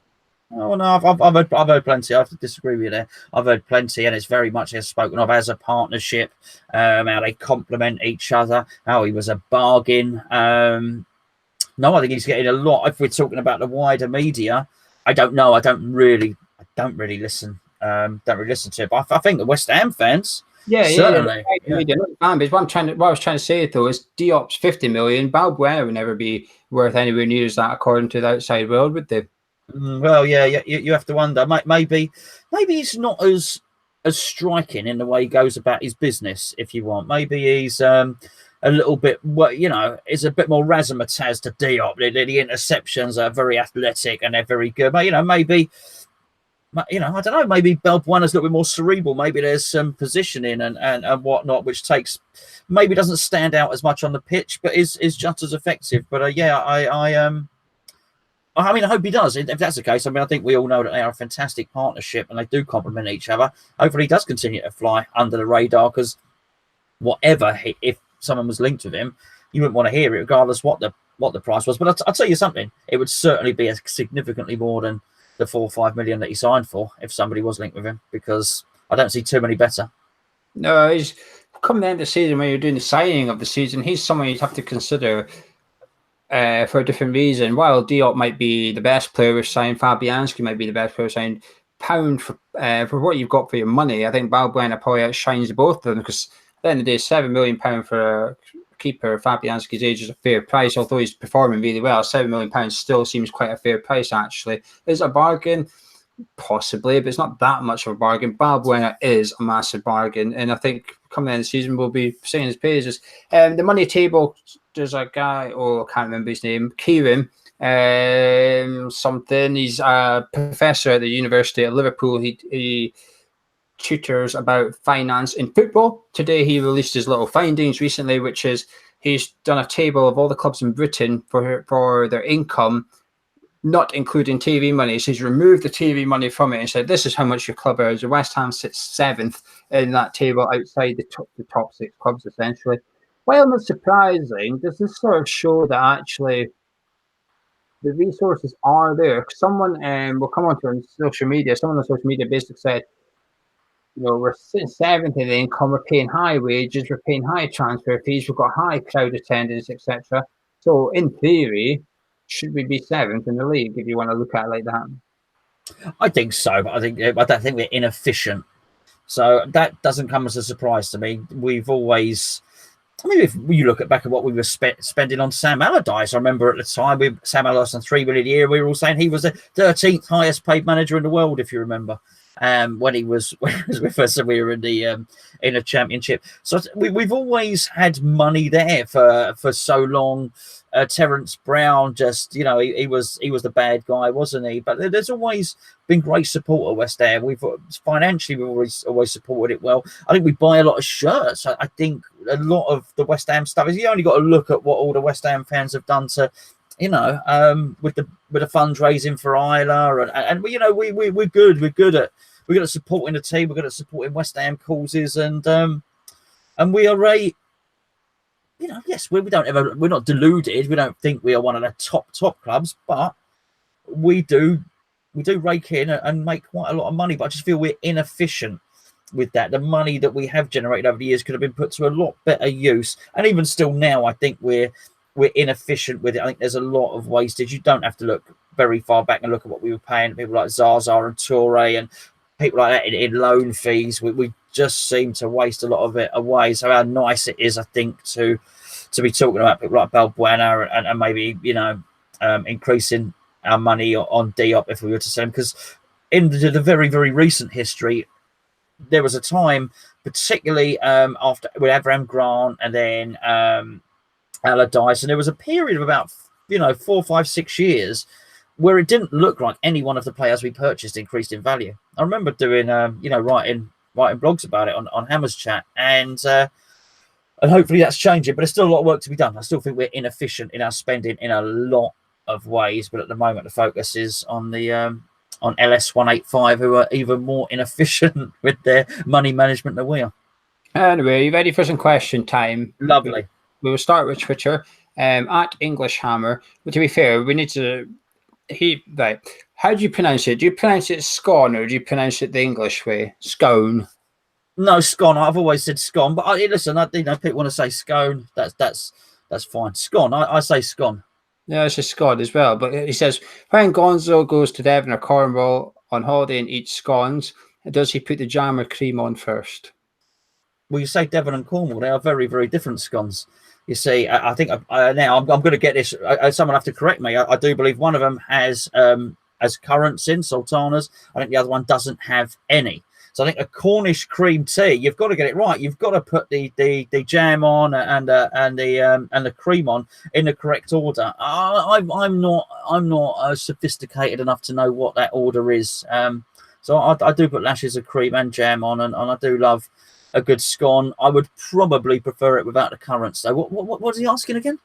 Oh no, I've heard plenty. I have to disagree with you there. I've heard plenty, and it's very much spoken of as a partnership. How they complement each other. How he was a bargain. No, I think he's getting a lot. If we're talking about the wider media, I don't know. I don't really listen. Don't really listen to it. But I think the West Ham fans, certainly. Yeah. What I was trying to say though is Diop's 50 million. Balbuena would never be worth anywhere near as that, according to the outside world, would they? Well, yeah, you have to wonder. Maybe he's not as striking in the way he goes about his business. If you want, maybe he's a little bit, is a bit more razzmatazz to Diop. The interceptions are very athletic and they're very good. But maybe. I don't know. Maybe Balbuena's a little bit more cerebral. Maybe there's some positioning and whatnot, which maybe doesn't stand out as much on the pitch, but is just as effective. But I hope he does. If that's the case, I think we all know that they are a fantastic partnership and they do complement each other. Hopefully, he does continue to fly under the radar because if someone was linked with him, you wouldn't want to hear it, regardless what the price was. But I'll tell you something: it would certainly be significantly more than the 4 or 5 million that he signed for if somebody was linked with him, because I don't see too many better. No, he's coming the end of the season when you're doing the signing of the season. He's someone you'd have to consider for a different reason. While Diop might be the best player we've signed, Fabianski might be the best player signed. Pound for what you've got for your money, I think Balbuena probably outshines both of them, because at the end of the day, £7 million for a keeper Fabianski's age is a fair price. Although he's performing really well, £7 million still seems quite a fair price. Actually, is it a bargain? Possibly, but it's not that much of a bargain. Balbuena is a massive bargain, and I think coming the end of the season we'll be singing his praises. The money table, there's a guy, I can't remember his name, Kieran something. He's a professor at the University of Liverpool. He tutors about finance in football. Today he released his little findings recently, which is he's done a table of all the clubs in Britain for their income, not including TV money. So he's removed the TV money from it and said, this is how much your club earns. West Ham sits 7th in that table outside the top 6 clubs, essentially. While not surprising, does this sort of show that actually the resources are there? Someone, we'll come on to on social media, someone on social media basically said, we're sitting 7th in the income, we're paying high wages, we're paying high transfer fees, we've got high crowd attendance, etc. So in theory, should we be 7th in the league if you want to look at it like that? I think so, but I don't think we're inefficient. So that doesn't come as a surprise to me. We've always, if you look back at what we were spending on Sam Allardyce, I remember at the time Sam Allardyce on $3 million a year, we were all saying he was the 13th highest paid manager in the world, if you remember. When he was with us and we were in a championship. So we've always had money there for so long. Terence Brown, just he was the bad guy, wasn't he? But there's always been great support at West Ham. We've always supported it well. I think we buy a lot of shirts. I think a lot of the West Ham stuff is, you only got to look at what all the West Ham fans have done to, with the fundraising for Isla, and we're good at supporting the team. We're good at supporting West Ham causes, and we are yes, we're not deluded. We don't think we are one of the top clubs, but we do rake in and make quite a lot of money. But I just feel we're inefficient with that. The money that we have generated over the years could have been put to a lot better use, and even still now, I think we're inefficient with it. I think there's a lot of wastage. You don't have to look very far back and look at what we were paying people like Zaza and Toure and people like that in loan fees. We just seem to waste a lot of it away. So how nice it is, I think, to be talking about people like Balbuena and maybe increasing our money on Diop if we were to sell him, because in the very, very recent history, there was a time, particularly after with Abraham Grant and then Allardyce, and there was a period of about 4, 5, 6 years where it didn't look like any one of the players we purchased increased in value. I remember doing writing blogs about it on Hammers Chat, and hopefully that's changing, but there's still a lot of work to be done. I still think we're inefficient in our spending in a lot of ways, but at the moment the focus is on the LS185, who are even more inefficient with their money management than we are. Anyway, you ready for some question time? Lovely. We will start with Twitter. At English Hammer. But to be fair, we need to. Right. How do you pronounce it? Do you pronounce it scone or do you pronounce it the English way? Scone. No, scone. I've always said scone, but listen, people want to say scone. That's fine. Scone. I say scone. Yeah, it's a scone as well. But he says, when Gonzo goes to Devon or Cornwall on holiday and eats scones, does he put the jam or cream on first? Well, you say Devon and Cornwall. They are very, very different scones. You see, I think now I'm going to get this. Someone have to correct me. I do believe one of them has currants in sultanas. I think the other one doesn't have any. So I think a Cornish cream tea, you've got to get it right. You've got to put the jam on and the cream on in the correct order. I'm not sophisticated enough to know what that order is. So I do put lashes of cream and jam on, and I do love a good scone. I would probably prefer it without the currants. So what was he asking again?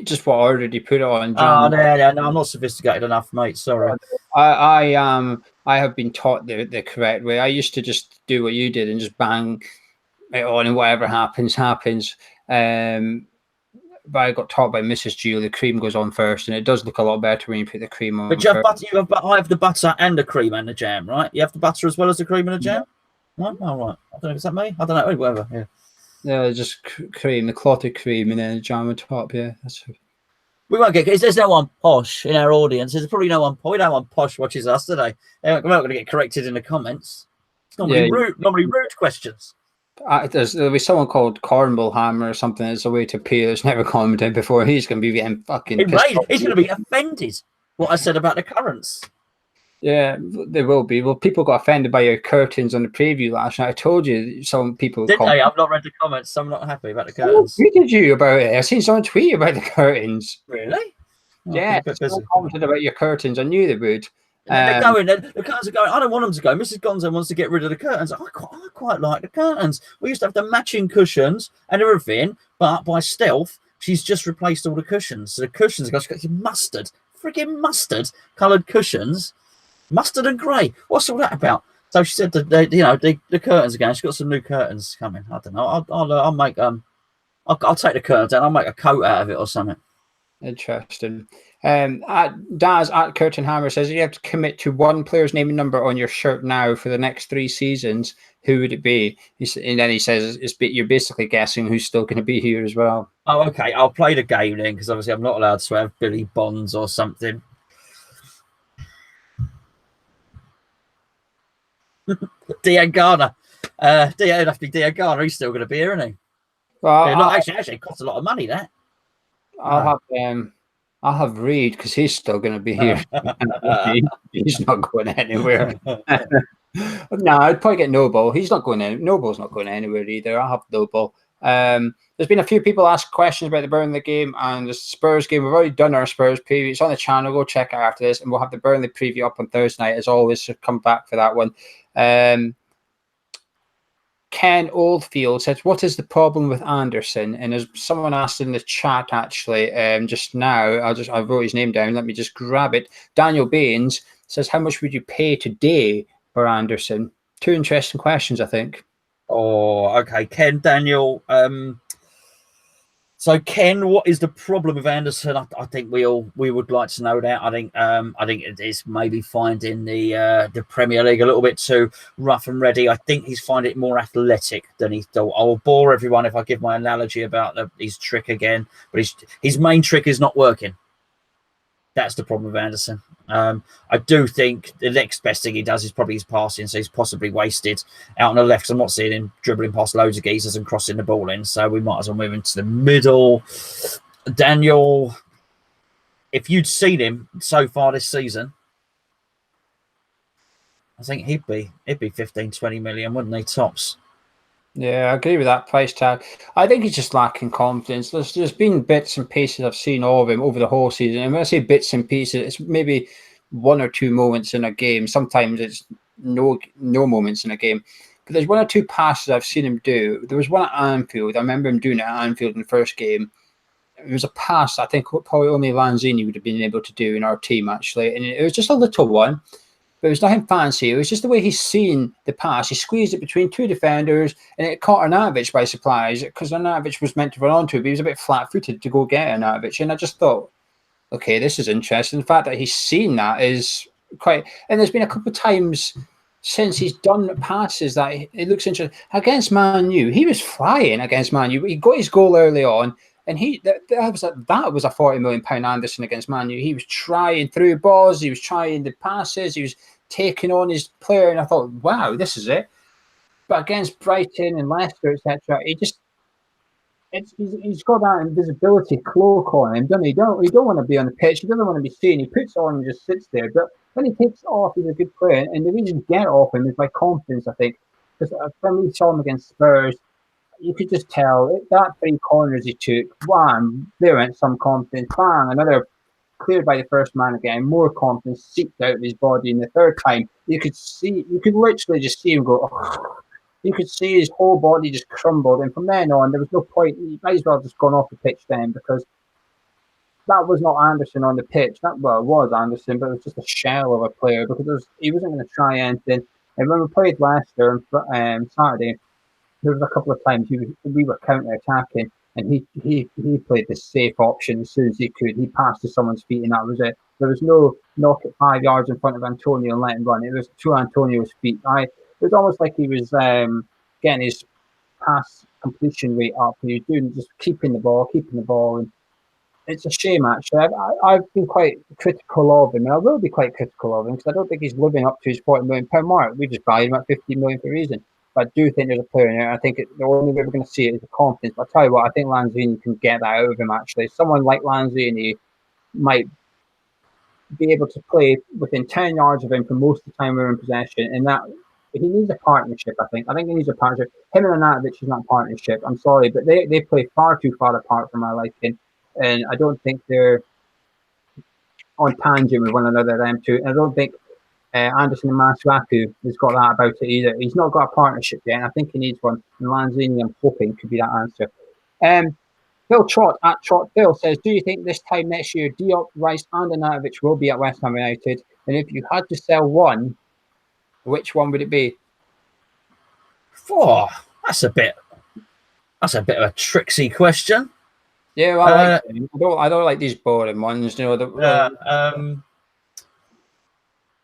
Just what order did he put it on? Oh, no, I'm not sophisticated enough, mate. Sorry. I have been taught the correct way. I used to just do what you did and just bang it on, and whatever happens. But I got taught by Mrs. Geo the cream goes on first, and it does look a lot better when you put the cream on. But you have butter. I have the butter and the cream and the jam, right? You have the butter as well as the cream and the jam. No? Oh, right. I don't know. Is that me? I don't know. Whatever. Yeah. Yeah, just cream, the clotted cream, and then the jam on top. Yeah, that's. We won't get because there's no one posh in our audience. There's probably no one. We don't want posh watches us today. We're not going to get corrected in the comments. It's normally rude. Normally rude questions. There'll be someone called Cornwall Hammer or something. It's a way to pay. There's never commented before. He's going to be getting fucking. He's going to be offended. What I said about the currants. Yeah, there will be. Well, people got offended by your curtains on the preview last night. I told you some people. Did they? I've not read the comments. So I'm not happy about the curtains. Who did you about it? I seen someone tweet about the curtains. Really? Yeah, someone commented about your curtains. I knew they would. They're going. The curtains are going. I don't want them to go. Mrs. Gonzo wants to get rid of the curtains. I quite like the curtains. We used to have the matching cushions and everything, but by stealth, she's just replaced all the cushions. So the cushions have got freaking mustard coloured cushions. Mustard and grey. What's all that about? So she said that the curtains again. She's got some new curtains coming. I don't know. I'll make I'll take the curtains down. I'll make a coat out of it or something. Interesting. Daz at Curtain Hammer says you have to commit to one player's name and number on your shirt now for the next 3 seasons. Who would it be? And then he says you're basically guessing who's still going to be here as well. Oh, okay. I'll play the game then because obviously I'm not allowed to have Billy Bonds or something. Diangana. It'd have to be Diangana. He's still going to be here, isn't he? Well, actually, it costs a lot of money. That I'll have Reed because he's still going to be here. He's not going anywhere. No, I'd probably get Noble. He's not going in. Noble's not going anywhere either. I'll have Noble. There's been a few people ask questions about the Burnley game and the Spurs game. We've already done our Spurs preview. It's on the channel. Go check it after this, and we'll have the Burnley preview up on Thursday night as always. So come back for that one. Ken Oldfield says, "What is the problem with Anderson?" And as someone asked in the chat actually just now, I wrote his name down. Let me just grab it. Daniel Baines says, "How much would you pay today for Anderson?" 2 interesting questions, I think. Oh, okay. Ken, Daniel. So Ken, what is the problem with Anderson? I think we would like to know that. I think it is maybe finding the Premier League a little bit too rough and ready. I think he's finding it more athletic than he thought. I will bore everyone if I give my analogy about his trick again, but his main trick is not working. That's the problem with Anderson. I do think the next best thing he does is probably his passing, so he's possibly wasted out on the left. I'm not seeing him dribbling past loads of geezers and crossing the ball in, so we might as well move into the middle. Daniel, if you'd seen him so far this season, I think he'd be 15, 20 million, wouldn't he, tops? Yeah, I agree with that price tag. I think he's just lacking confidence. There's been bits and pieces I've seen of him over the whole season. And when I say bits and pieces, it's maybe 1 or 2 moments in a game. Sometimes it's no moments in a game. But there's 1 or 2 passes I've seen him do. There was one at Anfield. I remember him doing it at Anfield in the first game. It was a pass I think probably only Lanzini would have been able to do in our team, actually. And it was just a little one. but it was nothing fancy. It was just the way he's seen the pass. He squeezed it between two defenders, and it caught Arnautovic by surprise because Arnautovic was meant to run onto it, but he was a bit flat-footed to go get Arnautovic. And I just thought, okay, this is interesting. The fact that he's seen that is quite. And there's been a couple of times since he's done passes that it looks interesting. Against Man U, he was flying against Man U. He got his goal early on. And that was a £40 million Anderson against Man U. He was trying through balls, he was trying the passes, he was taking on his player, and I thought, wow, this is it. But against Brighton and Leicester, etc., he's got that invisibility cloak on him, doesn't he? He don't want to be on the pitch. He doesn't want to be seen. He puts it on and just sits there. But when he takes it off, he's a good player. And the reason you get it off him is by confidence, I think. Because when we saw him against Spurs, you could just tell that 3 corners he took, wham, there went some confidence, bang, another cleared by the first man again, more confidence seeped out of his body. And the third time, you could literally just see him go, oh. You could see his whole body just crumbled. And from then on, there was no point. He might as well just gone off the pitch then, because that was not Anderson on the pitch. It was Anderson, but it was just a shell of a player, because he wasn't going to try anything. And when we played Leicester on Saturday, there was a couple of times we were counter-attacking, and he played the safe option as soon as he could. He passed to someone's feet, and that was it. There was no knock at 5 yards in front of Antonio and let him run. It was to Antonio's feet. It was almost like he was getting his pass completion rate up. He was just keeping the ball. And it's a shame, actually. I've been quite critical of him, and I will be quite critical of him, because I don't think he's living up to his £40 million mark. We just valued him at £50 million for a reason. But I do think there's a player in there. I think the only way we're going to see it is the confidence. But I'll tell you what, I think Lanzini can get that out of him, actually. Someone like Lanzini might be able to play within 10 yards of him for most of the time we're in possession. And that he needs a partnership, I think. I think he needs a partnership. Him and Arnautovic is not a partnership. I'm sorry, but they play far too far apart for my liking. And I don't think they're on tangent with one another, them two. And I don't think Anderson and Masuaku has got that about it either. He's not got a partnership yet, and I think he needs one. And Lanzini, I'm hoping, could be that answer. Phil Trott at Trott Phil says, do you think this time next year Diop, Rice and Arnautovic will be at West Ham United? And if you had to sell one, which one would it be? Oh, that's a bit of a tricksy question. Yeah, well, I don't like these boring ones. You know,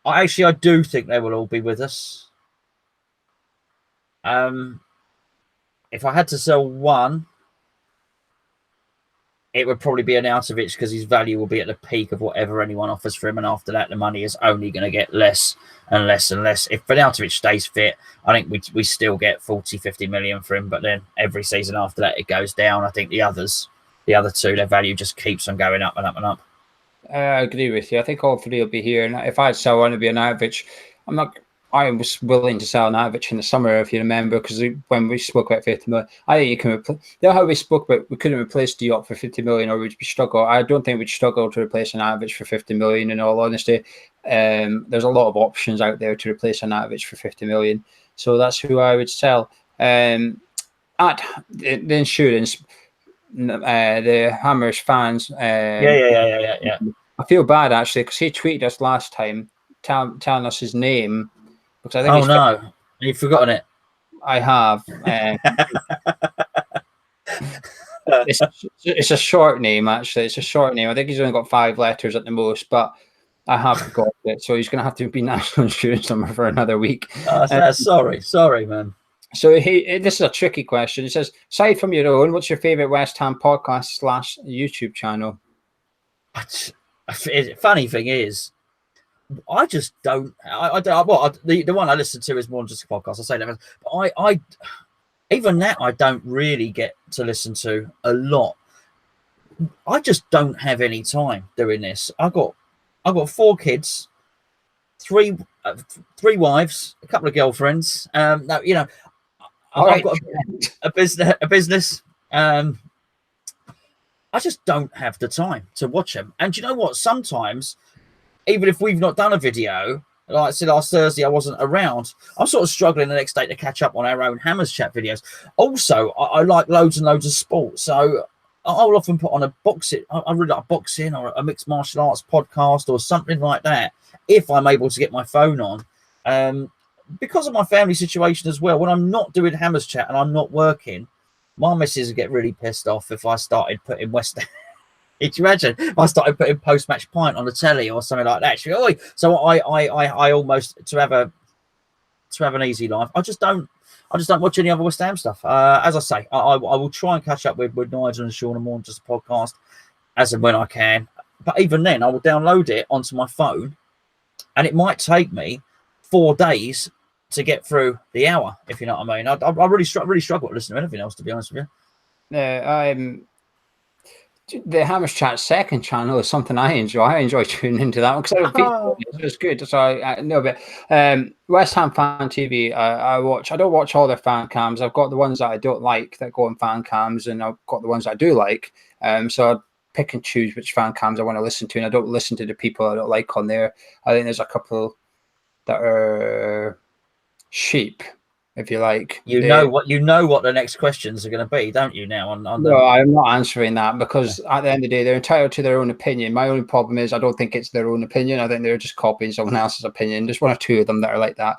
I do think they will all be with us. If I had to sell one, it would probably be Arnautovic, because his value will be at the peak of whatever anyone offers for him, and after that, the money is only going to get less and less and less. If Arnautovic stays fit, I think we still get 40-50 million for him, but then every season after that, it goes down. I think the other two, their value just keeps on going up and up and up. I agree with you. I think all 3 will be here. And if I'd sell one, it'd be Arnautovic. I was willing to sell Arnautovic in the summer, if you remember, because when we spoke about 50 million, I think you can replace. You know how we spoke about we couldn't replace Diop for 50 million, or would we struggle? I don't think we'd struggle to replace Arnautovic for 50 million. In all honesty, there's a lot of options out there to replace Arnautovic for 50 million. So that's who I would sell. At the insurance, the Hammers fans. Yeah. I feel bad actually, because he tweeted us last time telling us his name. Because I think you've forgotten it. I have. It's a short name, actually. It's a short name. I think he's only got 5 letters at the most, but I have forgotten it. So he's going to have to be national insurance number for another week. Sorry, man. So this is a tricky question. He says, aside from your own, what's your favourite West Ham podcast / YouTube channel? Funny thing is, I just don't. The one I listen to is more than just a podcast. I say that, but I even that I don't really get to listen to a lot. I just don't have any time doing this. I've got 4 kids, 3 wives, a couple of girlfriends. I've got a business. I just don't have the time to watch them. And you know what? Sometimes, even if we've not done a video, like I said last Thursday, I wasn't around, I'm sort of struggling the next day to catch up on our own Hammers Chat videos. Also, I like loads and loads of sport. So I'll often put on a boxing. I really like boxing or a mixed martial arts podcast or something like that if I'm able to get my phone on. Because of my family situation as well, when I'm not doing Hammers Chat and I'm not working, my missus would get really pissed off if I started putting West Ham. Could you imagine if I started putting post-match pint on the telly or something like that? She'd go, "Oi." So I almost to have an easy life. I just don't watch any other West Ham stuff. As I say, I will try and catch up with Nigel and Sean and more on just a podcast as and when I can. But even then, I will download it onto my phone, and it might take me 4 days to get through the hour, if you know what I mean. I really struggle to listen to anything else, to be honest with you. The Hammers Chat second channel is something I enjoy. I enjoy tuning into that one because it's good. So I know, but West Ham Fan TV, I watch. I don't watch all their fan cams. I've got the ones that I don't like that go on fan cams, and I've got the ones I do like. So I pick and choose which fan cams I want to listen to, and I don't listen to the people I don't like on there. I think there's a couple that are sheep, if you like. You know what the next questions are going to be, don't you? Now no, I'm not answering that because at the end of the day, they're entitled to their own opinion. My only problem is I don't think it's their own opinion. I think they're just copying someone else's opinion. There's one or two of them that are like that.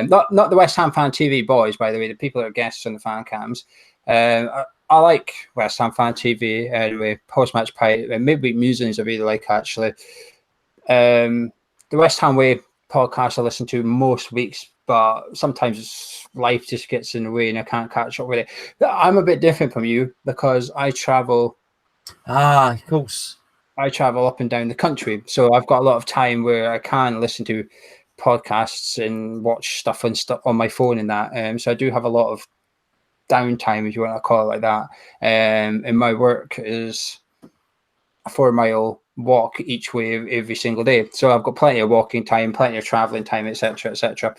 Not the West Ham Fan TV boys, by the way. The people that are guests on the fan cams. I like West Ham Fan TV anyway. Post match pie, midweek musings I really like actually. The West Ham Way podcast I listen to most weeks, but sometimes life just gets in the way and I can't catch up with it. I'm a bit different from you because I travel. Of course. I travel up and down the country, so I've got a lot of time where I can listen to podcasts and watch stuff on my phone and that. So I do have a lot of downtime, if you want to call it like that. And my work is a 4-mile walk each way every single day, so I've got plenty of walking time, plenty of traveling time, etc, etc.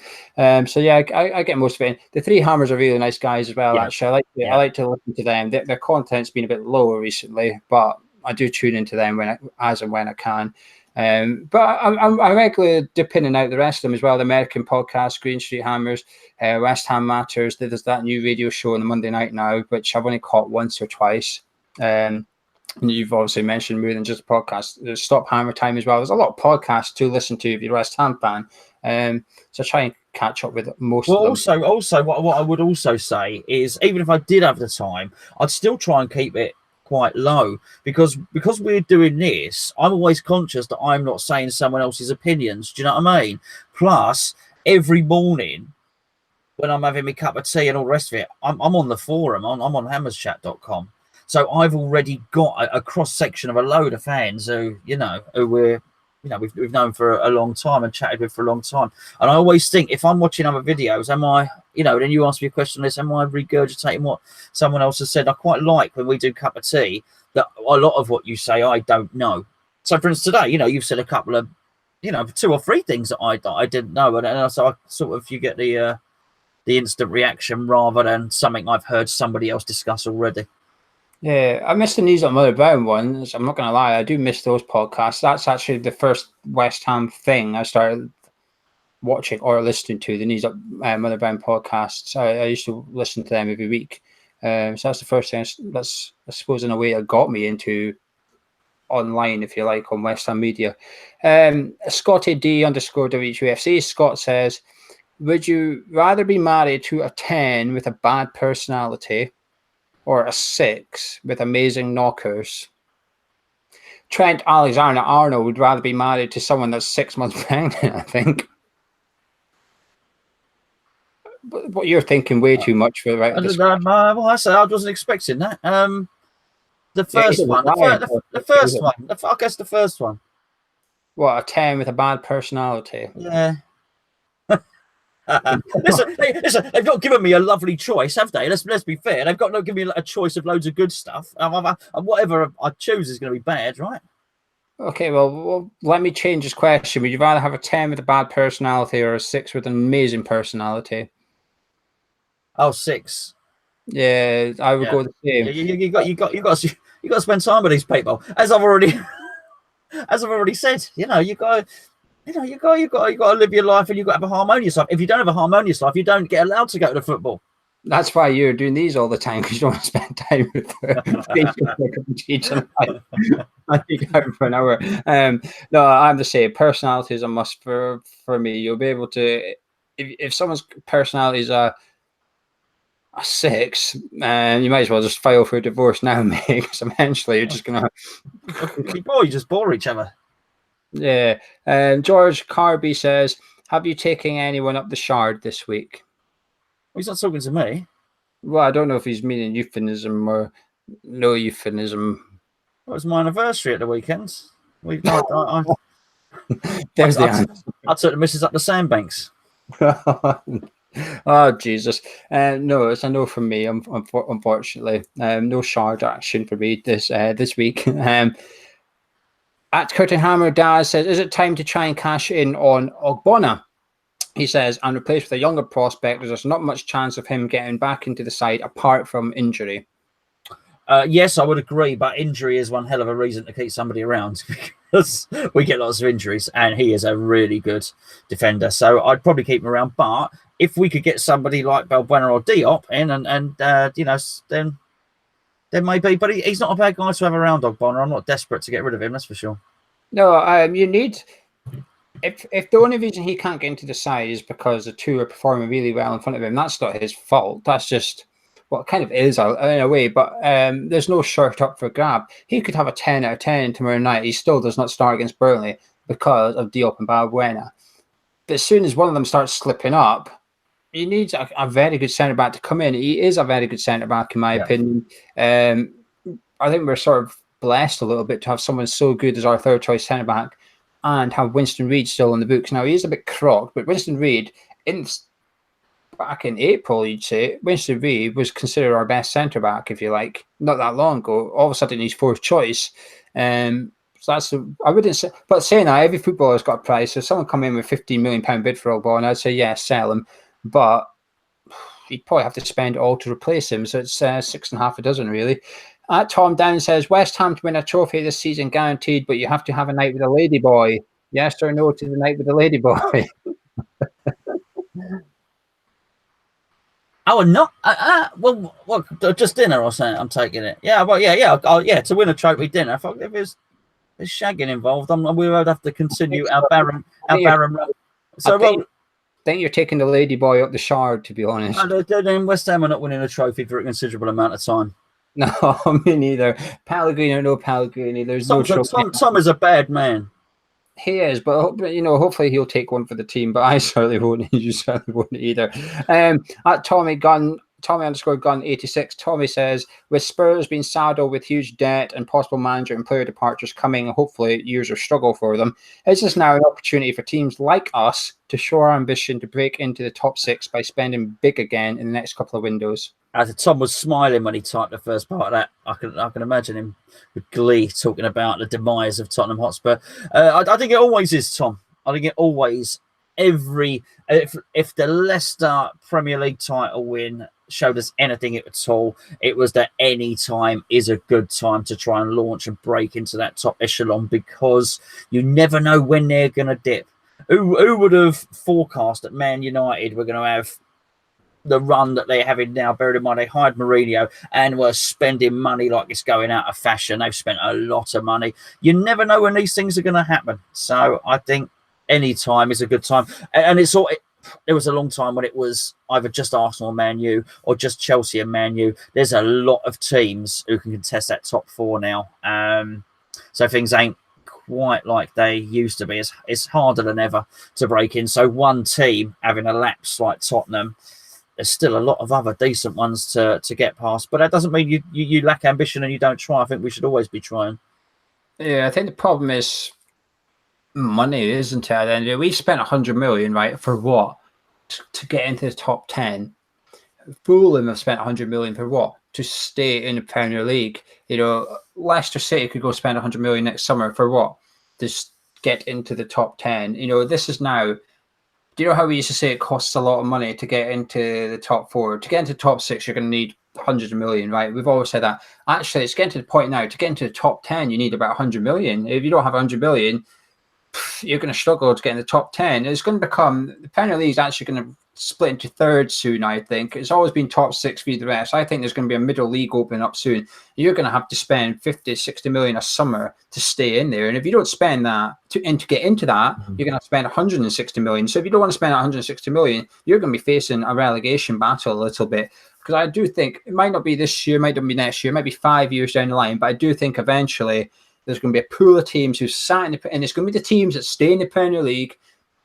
So yeah, I get most of it. The Three Hammers are really nice guys as well. Actually, I like to listen to them. Their content's been a bit lower recently, but I do tune into them as and when I can. But I regularly dip in and out the rest of them as well. The American podcast, Green Street Hammers, West Ham Matters. There's that new radio show on the Monday night now, which I've only caught once or twice. You've obviously mentioned more than just a podcast. There's Stop Hammer Time as well. There's a lot of podcasts to listen to if you're a West Ham fan. So try and catch up with most of them. Also, what I would also say is, even if I did have the time, I'd still try and keep it quite low because we're doing this. I'm always conscious that I'm not saying someone else's opinions. Do you know what I mean? Plus, every morning when I'm having my cup of tea and all the rest of it, I'm on the forum. I'm on hammerschat.com. So I've already got a cross section of a load of fans who we've known for a long time and chatted with for a long time. And I always think, if I'm watching other videos, am I, then you ask me a question like this, am I regurgitating what someone else has said? I quite like when we do cup of tea that a lot of what you say I don't know. So for instance, today, you've said a couple of, 2 or 3 things that I didn't know, and so I sort of, you get the instant reaction rather than something I've heard somebody else discuss already. Yeah, I missed the News on Mother Brown ones. I'm not going to lie, I do miss those podcasts. That's actually the first West Ham thing I started watching or listening to, the News on Mother Brown podcasts. I used to listen to them every week. So that's the first thing that's, I suppose, in a way, that got me into online, if you like, on West Ham media. Scotty D_WHUFC, Scott says, would you rather be married to a 10 with a bad personality or a 6 with amazing knockers? Trent Alexander-Arnold would rather be married to someone that's 6 months pregnant, I think. But you're thinking way too much for the right. Well, I wasn't expecting that. The first one. I guess the first one. What, a 10 with a bad personality? Yeah. Listen, they've not given me a lovely choice, have they? Let's be fair. They've got not given me a choice of loads of good stuff. Whatever I choose is going to be bad, right? Okay, well, let me change this question. Would you rather have a 10 with a bad personality or a 6 with an amazing personality? Oh, 6. Yeah, I would go the same. You got to spend time with these people, as I've already said. You got to live your life, and you've got to have a harmonious life. If you don't have a harmonious life, you don't get allowed to go to the football. That's why you're doing these all the time, because you don't want to spend time with I think out for an hour. No, I'm the same. Personality is a must for me. You'll be able to, if someone's personality is a 6, and you might as well just file for a divorce now, mate, because eventually you're just gonna you just bore each other. Yeah. George Carby says, have you taken anyone up the Shard this week? Well, he's not talking to me. Well, I don't know if he's meaning euphemism or no euphemism. It was my anniversary at the weekend. There's the answer. I took the missus up the sandbanks. Oh, Jesus. No, it's a no from me, unfortunately. No Shard action for me this week. At Curtin Hammer, Daz says, is it time to try and cash in on Ogbonna? He says, and replace with a younger prospect, there's not much chance of him getting back into the side apart from injury. Yes, I would agree, but injury is one hell of a reason to keep somebody around because we get lots of injuries, and he is a really good defender. So I'd probably keep him around. But if we could get somebody like Balbuena or Diop in, then maybe. But he's not a bad guy to have around, Ogbonna. I'm not desperate to get rid of him, that's for sure. No, you need. If the only reason he can't get into the side is because the two are performing really well in front of him, that's not his fault. That's just what it kind of is in a way. But there's no shirt up for grab. He could have a 10 out of 10 tomorrow night. He still does not start against Burnley because of Diop and Balbuena. But as soon as one of them starts slipping up, he needs a very good centre back to come in. He is a very good centre back, in my opinion. I think we're sort of blessed a little bit to have someone so good as our third choice centre back, and have Winston Reid still in the books. Now, he is a bit crocked, but Winston Reid, back in April, you'd say, Winston Reid was considered our best centre-back, if you like, not that long ago. All of a sudden, he's fourth choice. So I wouldn't say, but saying that, every footballer's got a price. So if someone come in with £15 million bid for Ogbonna, and I'd say, yeah, sell him. But you'd probably have to spend all to replace him. So it's 6.5 a dozen, really. Tom Down says, West Ham to win a trophy this season guaranteed, but you have to have a night with a ladyboy. Yes or no to the night with the ladyboy? Oh, not well, just dinner or something. I'm taking it. Yeah, well, yeah. To win a trophy dinner, if there's shagging involved, we would have to continue our barren. So, I think you're taking the ladyboy up the Shard, to be honest. Then West Ham are not winning a trophy for a considerable amount of time. No, me neither. Pellegrini, no Pellegrini. There's no trophy. Tom is a bad man. He is, but hopefully he'll take one for the team. But I certainly won't. You certainly won't either. At Tommy _Gun 86, Tommy says, with Spurs being saddled with huge debt and possible manager and player departures coming, hopefully years of struggle for them, is this now an opportunity for teams like us to show our ambition to break into the top 6 by spending big again in the next couple of windows? Tom was smiling when he typed the first part of that. I can imagine him with glee talking about the demise of Tottenham Hotspur. I think it always is, Tom. I think it always, if the Leicester Premier League title win showed us anything at all, it was that any time is a good time to try and launch and break into that top echelon, because you never know when they're going to dip. Who would have forecast that Man United were going to have the run that they're having now, bearing in mind they hired Mourinho and were spending money like it's going out of fashion. They've spent a lot of money. You never know when these things are going to happen. So I think any time is a good time. And there was a long time when it was either just Arsenal and Man U or just Chelsea and Man U. There's a lot of teams who can contest that top 4 now. So things ain't quite like they used to be. It's harder than ever to break in. So one team having a lapse like Tottenham, there's still a lot of other decent ones to get past. But that doesn't mean you lack ambition and you don't try. I think we should always be trying. Yeah, I think the problem is money, isn't it? And we've spent 100 million, right? For what? To get into the top 10. Fulham have spent 100 million for what? To stay in the Premier League. Leicester City could go spend 100 million next summer for what? To get into the top 10. This is now. Do you know how we used to say it costs a lot of money to get into the top 4? To get into the top 6, you're going to need hundreds of million, right? We've always said that. Actually, it's getting to the point now, to get into the top 10, you need about 100 million. If you don't have 100 million, you're going to struggle to get in the top 10. It's going to become, the Premier League is actually going to split into thirds soon, I think. It's always been top 6 for the rest. I think there's going to be a middle league opening up soon. You're going to have to spend 50, 60 million a summer to stay in there. And if you don't spend that to get into that, you're going to spend 160 million. So if you don't want to spend 160 million, you're going to be facing a relegation battle a little bit. Because I do think it might not be this year, might not be next year, might be 5 years down the line. But I do think eventually there's going to be a pool of teams who sat in the, and it's going to be the teams that stay in the Premier League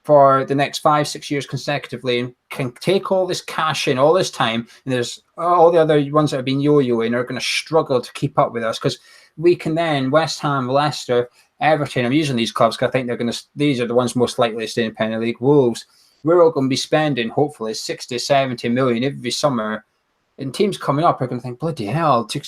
for the next 5, 6 years consecutively and can take all this cash in all this time. And there's all the other ones that have been yo-yoing are going to struggle to keep up with us, because we can then, West Ham, Leicester, Everton, I'm using these clubs because I think they're going to, these are the ones most likely to stay in the Premier League. Wolves, we're all going to be spending hopefully 60, 70 million every summer. And teams coming up are going to think, bloody hell, to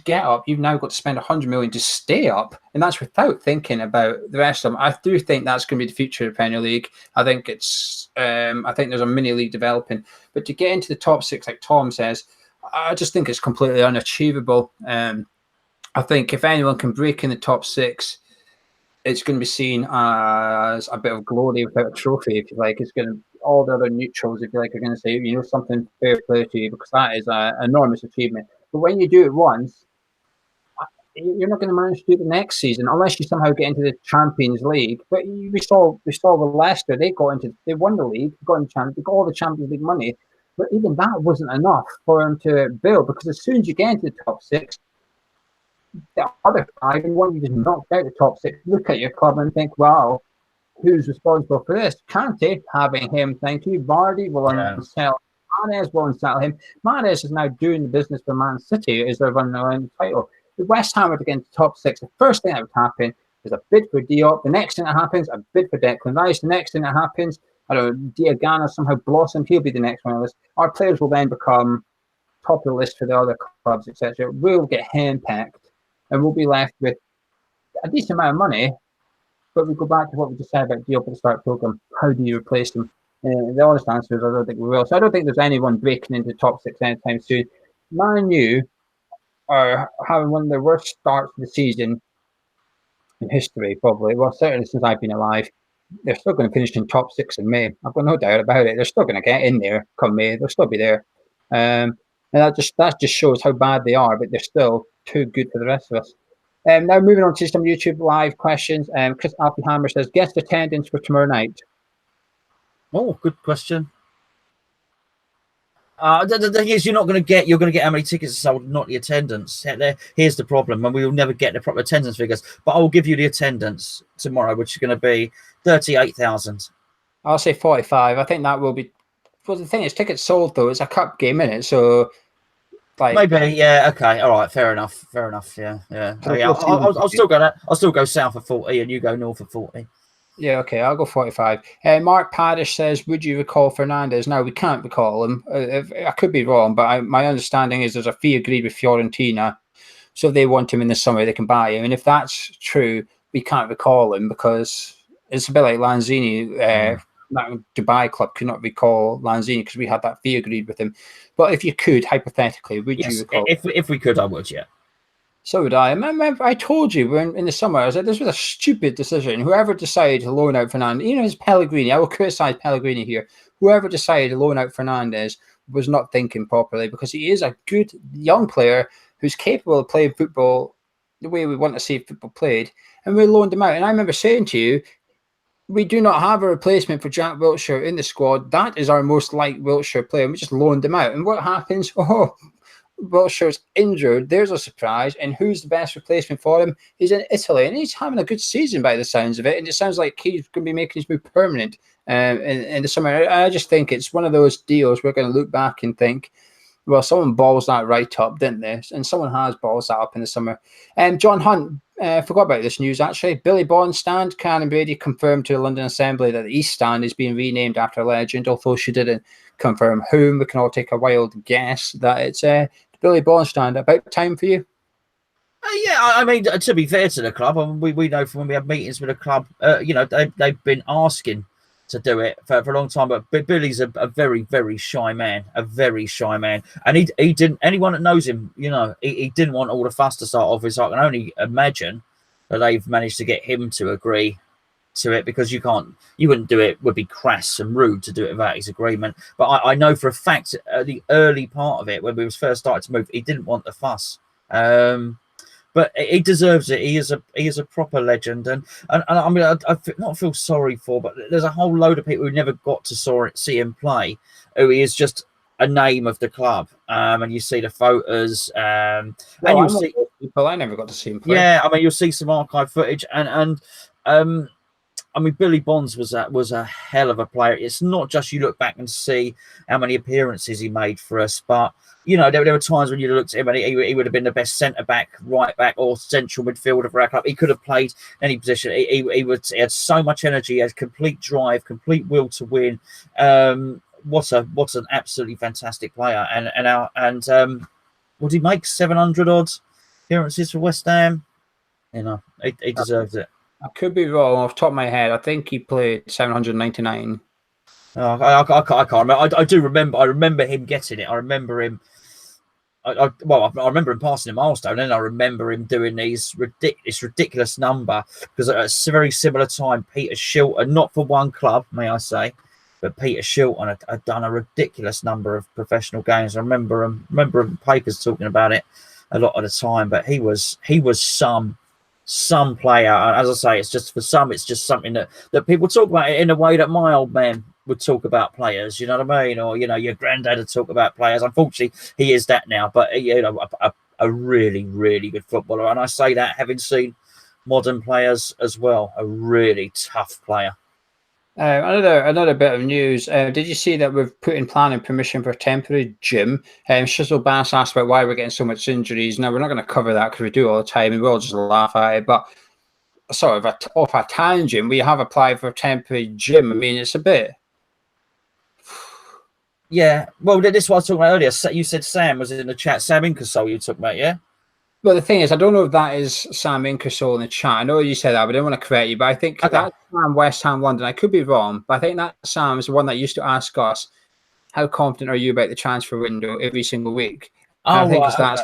get up, you've now got to spend 100 million to stay up, and that's without thinking about the rest of them. I do think that's going to be the future of the Premier League. I think it's, I think there's a mini league developing, but to get into the top 6, like Tom says, I just think it's completely unachievable. I think if anyone can break in the top 6, it's going to be seen as a bit of glory without a trophy, if you like. It's going to, all the other neutrals, if you like, are going to say, you know, something fair play to you, because that is an enormous achievement. But when you do it once, you're not going to manage to do it the next season unless you somehow get into the Champions League. But we saw with Leicester, they won the league, got in Champions, they got all the Champions League money. But even that wasn't enough for them to build, because as soon as you get into the top 6, the other 5, and one you just knocked out the top 6, look at your club and think, wow, who's responsible for this? Kante, having him, thank you. Vardy will unsell. Mahrez will unsell him. Mahrez is now doing the business for Man City as they're running around the title. If West Ham were to get into the top 6, the first thing that would happen is a bid for Diop. The next thing that happens, a bid for Declan Rice. The next thing that happens, I don't know, Diagana somehow blossomed. He'll be the next one on the list. Our players will then become top of the list for the other clubs, etc. We'll get henpecked, and we'll be left with a decent amount of money. But we go back to what we just said about Diop at the start of the programme. How do you replace them? The honest answer is I don't think we will. So I don't think there's anyone breaking into the top 6 anytime soon. Man U are having one of their worst starts of the season in history, probably. Well, certainly since I've been alive. They're still going to finish in top 6 in May. I've got no doubt about it. They're still going to get in there come May. They'll still be there. And that just shows how bad they are, but they're still too good for the rest of us. Now moving on to some YouTube live questions. Chris Alfie says, guest attendance for tomorrow night. Oh, good question. The thing is, you're going to get how many tickets are sold, not the attendance. Here's the problem, and we will never get the proper attendance figures. But I will give you the attendance tomorrow, which is going to be 38,000. I'll say 45. I think that will be. Well, the thing is, tickets sold though. It's a cup game, isn't it? So, like, maybe, yeah, okay, all right, fair enough, yeah. Oh, yeah. I'll still go south of 40, and you go north of 40. Yeah, okay, I'll go 45. Mark Paddish says, would you recall Fernandes? No, we can't recall him. I could be wrong, but my understanding is there's a fee agreed with Fiorentina. So if they want him in the summer, they can buy him. And if that's true, we can't recall him, because it's a bit like Lanzini. That Dubai club could not recall Lanzini because we had that fee agreed with him. But if you could, hypothetically, would you recall? If we could, I would, yeah. So would I. Remember, I told you in the summer, I said this was a stupid decision. Whoever decided to loan out Fernandes, you know, it's Pellegrini. I will criticize Pellegrini here. Whoever decided to loan out Fernandes was not thinking properly, because he is a good young player who's capable of playing football the way we want to see football played. And we loaned him out. And I remember saying to you, we do not have a replacement for Jack Wilshere in the squad. That is our most liked Wilshere player. And we just loaned him out. And what happens? Oh, Wilshere's injured. There's a surprise. And who's the best replacement for him? He's in Italy, and he's having a good season by the sounds of it. And it sounds like he's going to be making his move permanent in the summer. I just think it's one of those deals we're going to look back and think, well, someone balls that right up, didn't they? And someone has balls that up in the summer. John Hunt, forgot about this news, actually. Billy Bond stand. Karen Brady confirmed to the London Assembly that the East Stand is being renamed after a legend, although she didn't confirm whom. We can all take a wild guess that it's Billy Bond stand. About time for you? Yeah, I mean, to be fair to the club, we know from when we have meetings with the club, you know, they've been asking to do it for a long time, but Billy's a very, very shy man, and he didn't, anyone that knows him, you know, he didn't want all the fuss to start off with. So I can only imagine that they've managed to get him to agree to it because you wouldn't do it. Would be crass and rude to do it without his agreement. But I know for a fact the early part of it when we was first started to move, he didn't want the fuss. But he deserves it. He is a proper legend, and I mean, I not feel sorry for, but there's a whole load of people who never got to see him play, who he is just a name of the club. And you see the photos, and you'll see people. I never got to see him play. Yeah, I mean, you'll see some archive footage, and I mean, Billy Bonds was a hell of a player. It's not just you look back and see how many appearances he made for us, but you know, there were times when you looked at him and he would have been the best centre back, right back, or central midfielder for our club. He could have played any position. He had so much energy, he had complete drive, complete will to win. What an absolutely fantastic player. And would he make 700 odd appearances for West Ham? You know, he deserves it. I could be wrong off the top of my head. I think he played 799. Oh, I can't remember. I do remember. I remember him getting it. I remember him. I remember him passing a milestone, and I remember him doing this ridiculous number because at a very similar time, Peter Shilton, not for one club, may I say, but Peter Shilton had done a ridiculous number of professional games. I remember papers talking about it a lot of the time. But he was some player. As I say, it's just for some, it's just something that people talk about it in a way that my old man would talk about players, you know what I mean? Or, you know, your granddad would talk about players. Unfortunately, he is that now, but, you know, a really, really good footballer. And I say that having seen modern players as well, a really tough player. Another bit of news. Did you see that we've put in planning permission for a temporary gym? Shizzle Bass asked about why we're getting so much injuries. Now, we're not going to cover that because we do all the time and we'll just laugh at it. But sort of off a tangent, we have applied for a temporary gym. I mean, it's a bit... Yeah, well, this is what I was talking about earlier. You said Sam was in the chat. Sam Inkersole you talking about, yeah? Well, the thing is, I don't know if that is Sam Inkersole in the chat. I know you said that, but I didn't want to correct you. But I think that's Sam West Ham London. I could be wrong, but I think that Sam is the one that used to ask us, how confident are you about the transfer window every single week? Oh, I think that's...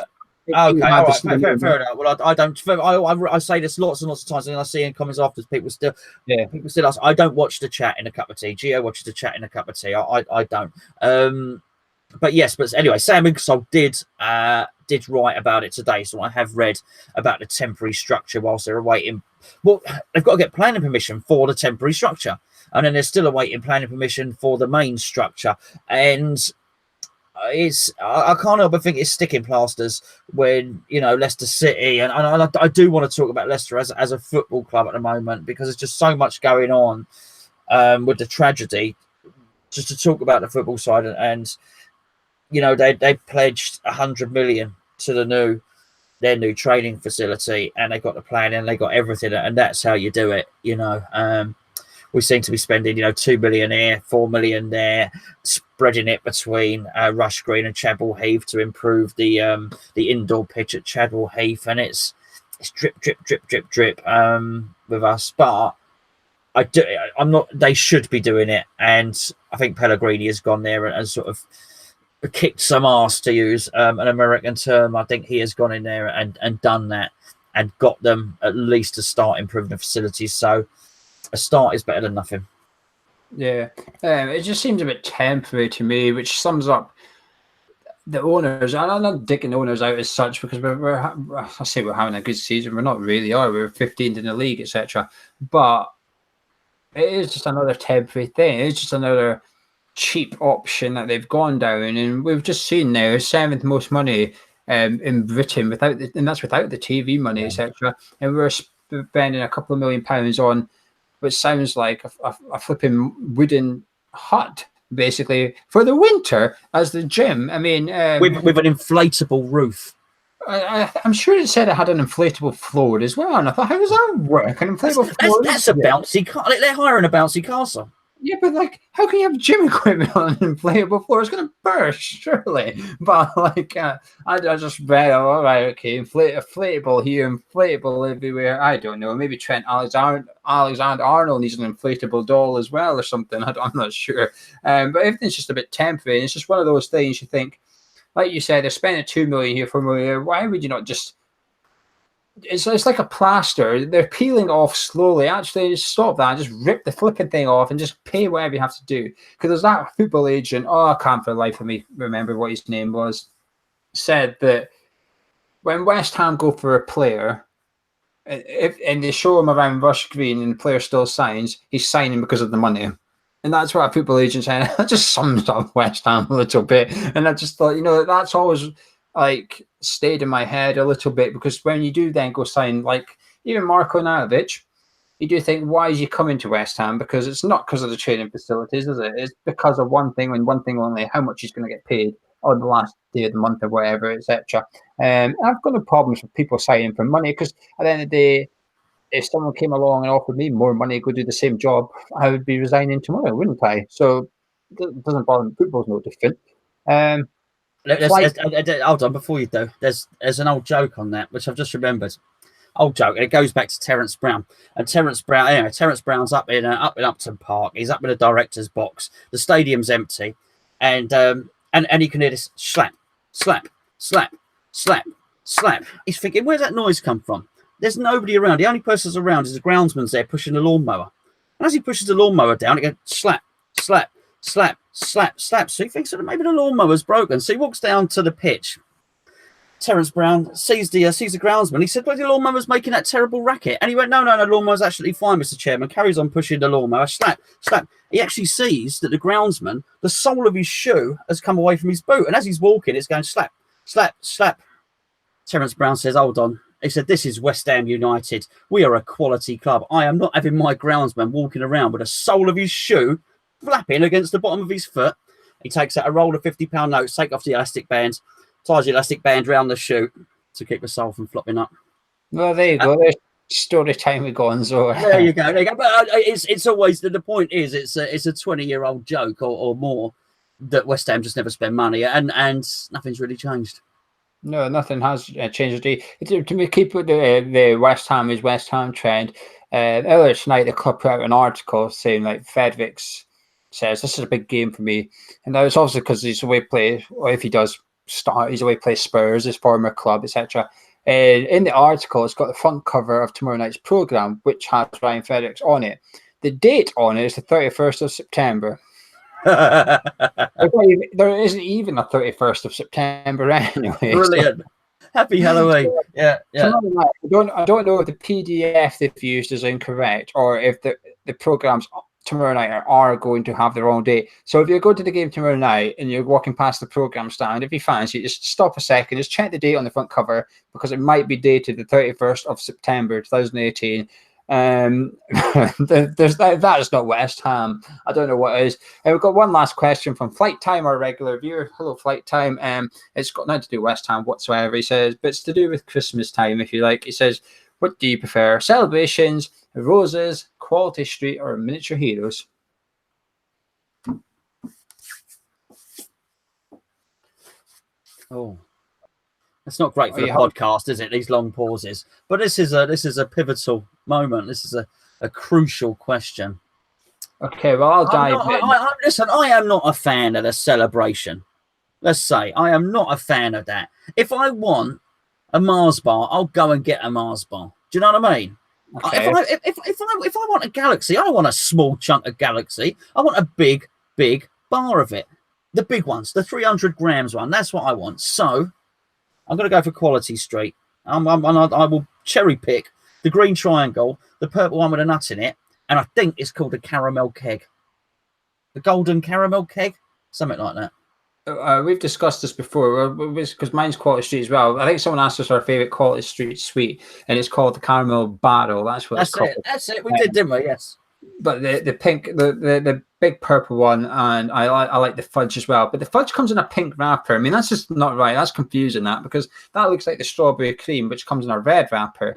Okay, all right, fair enough. Well, I don't. I say this lots and lots of times, and I see in comments after people still ask. I don't watch the chat in a cup of tea. Geo watches the chat in a cup of tea. I don't. But yes, but anyway, Sam Ingersoll did write about it today, so I have read about the temporary structure whilst they're awaiting. Well, they've got to get planning permission for the temporary structure, and then they're still awaiting planning permission for the main structure, and. I can't help but think it's sticking plasters when, you know, Leicester City and I do want to talk about Leicester as a football club at the moment because there's just so much going on with the tragedy. Just to talk about the football side and you know they pledged 100 million to their new training facility and they got the plan and they got everything and that's how you do it, you know. We seem to be spending, you know, 2 million here, 4 million there, spreading it between Rush Green and Chadwell Heath to improve the indoor pitch at Chadwell Heath, and it's drip with us. But I'm not. They should be doing it, and I think Pellegrini has gone there and sort of kicked some ass, to use an American term. I think he has gone in there and done that and got them at least to start improving the facilities. So. A start is better than nothing. Yeah, it just seems a bit temporary to me, which sums up the owners. I'm not dicking the owners out as such because I say we're having a good season. We're not really, are we? We're 15th in the league, etc. But it is just another temporary thing. It's just another cheap option that they've gone down, and we've just seen now 7th most money in Britain and that's without the TV money, etc. And we're spending a couple of £1 million on. Which sounds like a flipping wooden hut, basically, for the winter as the gym. I mean, with an inflatable roof. I'm sure it said it had an inflatable floor as well. And I thought, how does that work? An inflatable floor? That's a bouncy castle. They're hiring a bouncy castle. Yeah, but like, how can you have gym equipment on an inflatable floor? It's going to burst, surely. But like, I just read, all right, okay, inflatable here, inflatable everywhere. I don't know. Maybe Trent Alexander-Arnold needs an inflatable doll as well or something. I'm not sure. But everything's just a bit temporary. It's just one of those things you think, like you said, they're spending 2 million here, 4 million. Why would you not just it's like a plaster. They're peeling off slowly. Actually, just stop that. Just rip the flipping thing off and just pay whatever you have to do. Because there's that football agent. Oh, I can't for the life of me remember what his name was. Said that when West Ham go for a player, and they show him around Rush Green and the player still signs, he's signing because of the money. And that's what a football agent said. That just sums up West Ham a little bit. And I just thought, that's always like stayed in my head a little bit, because when you do then go sign, like even Marko Naujovic, you do think, why is he coming to West Ham? Because it's not because of the training facilities, is it? It's because of one thing and one thing only: how much he's going to get paid on the last day of the month or whatever, etc. I've got no problems with people signing for money, because at the end of the day, if someone came along and offered me more money to go do the same job, I would be resigning tomorrow, wouldn't I? So it doesn't bother me. Football's no different. Hold on, before you do, there's an old joke on that, which I've just remembered. Old joke, and it goes back to Terence Brown. And Terence Brown's up in Upton Park. He's up in the director's box. The stadium's empty, and you can hear this slap, slap, slap, slap, slap. He's thinking, where's that noise come from? There's nobody around. The only person that's around is the groundsman's there pushing the lawnmower. And as he pushes the lawnmower down, it goes slap, slap, slap, slap, slap. So he thinks that maybe the lawnmower's broken. So he walks down to the pitch. Terence Brown sees the groundsman. He said, well, the lawnmower's making that terrible racket. And he went, no, the lawnmower's actually fine, Mr. Chairman. Carries on pushing the lawnmower. Slap, slap. He actually sees that the groundsman, the sole of his shoe has come away from his boot. And as he's walking, it's going slap, slap, slap. Terence Brown says, hold on. He said, this is West Ham United. We are a quality club. I am not having my groundsman walking around with the sole of his shoe flapping against the bottom of his foot. He takes out a roll of £50 notes, take off the elastic band, ties the elastic band round the shoe to keep the sole from flopping up. Well, there you go. There's story time with Gonzo. There you go. But it's always the point is it's a 20-year-old joke or more that West Ham just never spend money, and nothing's really changed. No, nothing has changed. To keep with the West Ham is West Ham trend, earlier tonight the club put out an article saying like Fedvix says this is a big game for me, and that was obviously because he's away play, or if he does start, he's away play Spurs, his former club, etc. In the article, it's got the front cover of tomorrow night's programme, which has Ryan Fedvix on it. The date on it is the 31st of September. There isn't even a 31st of September anyway. Brilliant. So, happy Halloween. Yeah. I don't know if the PDF they've used is incorrect, or if the programs tomorrow night are going to have their own date. So if you go to the game tomorrow night and you're walking past the program stand, if you fancy, just stop a second, just check the date on the front cover, because it might be dated the 31st of September 2018. That is not West Ham. I don't know what is. And we've got one last question from Flight Time, our regular viewer. Hello, Flight Time. It's got nothing to do with West Ham whatsoever, he says, but it's to do with Christmas time, if you like. He says, what do you prefer, celebrations, roses, Quality Street, or Miniature Heroes? Oh, it's not great for the podcast, is it? These long pauses. But this is a pivotal moment. This is a crucial question. Okay, well, I'll dive in. Listen, I am not a fan of the celebration. Let's say I am not a fan of that. If I want a Mars bar, I'll go and get a Mars bar. Do you know what I mean? Okay. If I want a Galaxy, I don't want a small chunk of Galaxy. I want a big bar of it. The big ones, the 300 grams one. That's what I want. So I'm going to go for Quality Street. I will cherry pick the green triangle, the purple one with a nut in it, and I think it's called a caramel keg. The golden caramel keg, something like that. We've discussed this before, because mine's Quality Street as well. I think someone asked us our favourite Quality Street sweet, and it's called the Caramel Barrel. That's what it's called. That's it. We did, didn't we? Yes. But the pink, the big purple one, and I like the fudge as well. But the fudge comes in a pink wrapper. I mean, that's just not right. That's confusing, that, because that looks like the strawberry cream, which comes in a red wrapper.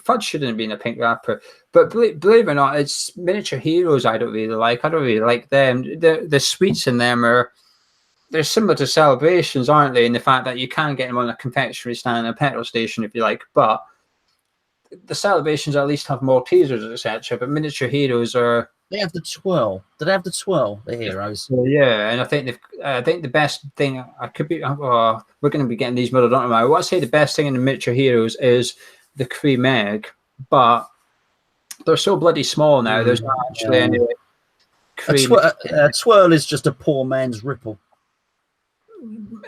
Fudge shouldn't have been a pink wrapper. But believe it or not, it's Miniature Heroes I don't really like. I don't really like them. The sweets in them they're similar to celebrations, aren't they? In the fact that you can get them on a confectionery stand and a petrol station if you like. But the celebrations at least have Maltesers, etc. But Miniature Heroes are They have the twirl. Do they have the twirl? The heroes. So, yeah, and I think the best thing I could be. We're going to be getting these middle, don't know. I want to say the best thing in the miniature heroes is the cream egg, but they're so bloody small now. There's not actually any cream. Twirl is just a poor man's ripple.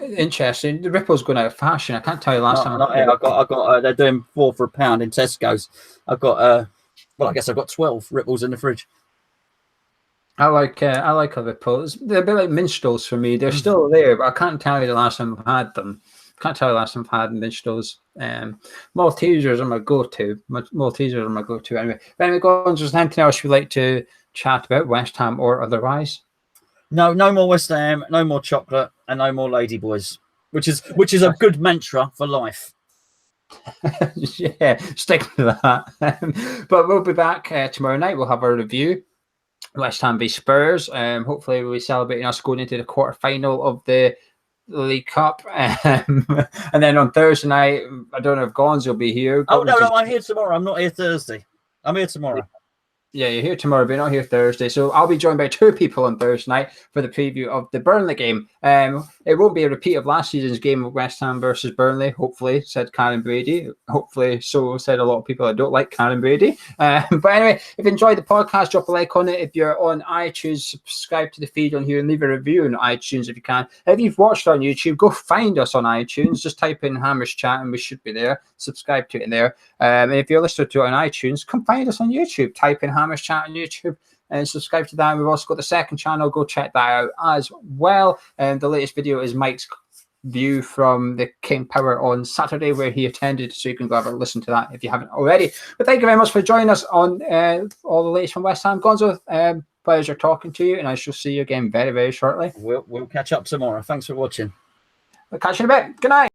Interesting. The ripple's going out of fashion. I can't tell you last time. I got. They're doing £4 for a pound in Tesco's. I've got. Well, I guess I've got 12 ripples in the fridge. I like a ripple. They're a bit like minstrels for me. They're still there, but I can't tell you the last time I've had them. Can't tell you the last time I've had minstrels. Maltesers are my go-to. Maltesers are my go-to anyway. But anyway, Gonzo, is there anything else you'd like to chat about, West Ham or otherwise? No more West Ham, no more chocolate, and no more ladyboys, which is a good mantra for life. Yeah, stick to that. But we'll be back tomorrow night. We'll have our review. West Ham v Spurs. Hopefully, we'll be celebrating us going into the quarter-final of the League Cup. And then on Thursday night, I don't know if Gonzo will be here. Oh, no, I'm here tomorrow. I'm not here Thursday. I'm here tomorrow. Yeah, you're here tomorrow, but you're not here Thursday. So I'll be joined by 2 people on Thursday night for the preview of the Burnley game. It won't be a repeat of last season's game of West Ham versus Burnley, hopefully, said Karen Brady. Hopefully, so said a lot of people that don't like Karen Brady. But anyway, if you enjoyed the podcast, drop a like on it. If you're on iTunes, subscribe to the feed on here and leave a review on iTunes if you can. If you've watched on YouTube, go find us on iTunes. Just type in Hammers Chat and we should be there. Subscribe to it in there. And if you're listening to it on iTunes, come find us on YouTube. Type in Hammers Chat on YouTube and subscribe to that. We've also got the second channel. Go check that out as well. And the latest video is Mike's view from the King Power on Saturday, where he attended. So you can go have a listen to that if you haven't already. But thank you very much for joining us on all the latest from West Ham. Gonzo, pleasure talking to you, and I shall see you again very, very shortly. We'll catch up tomorrow. Thanks for watching. We'll catch you in a bit. Good night.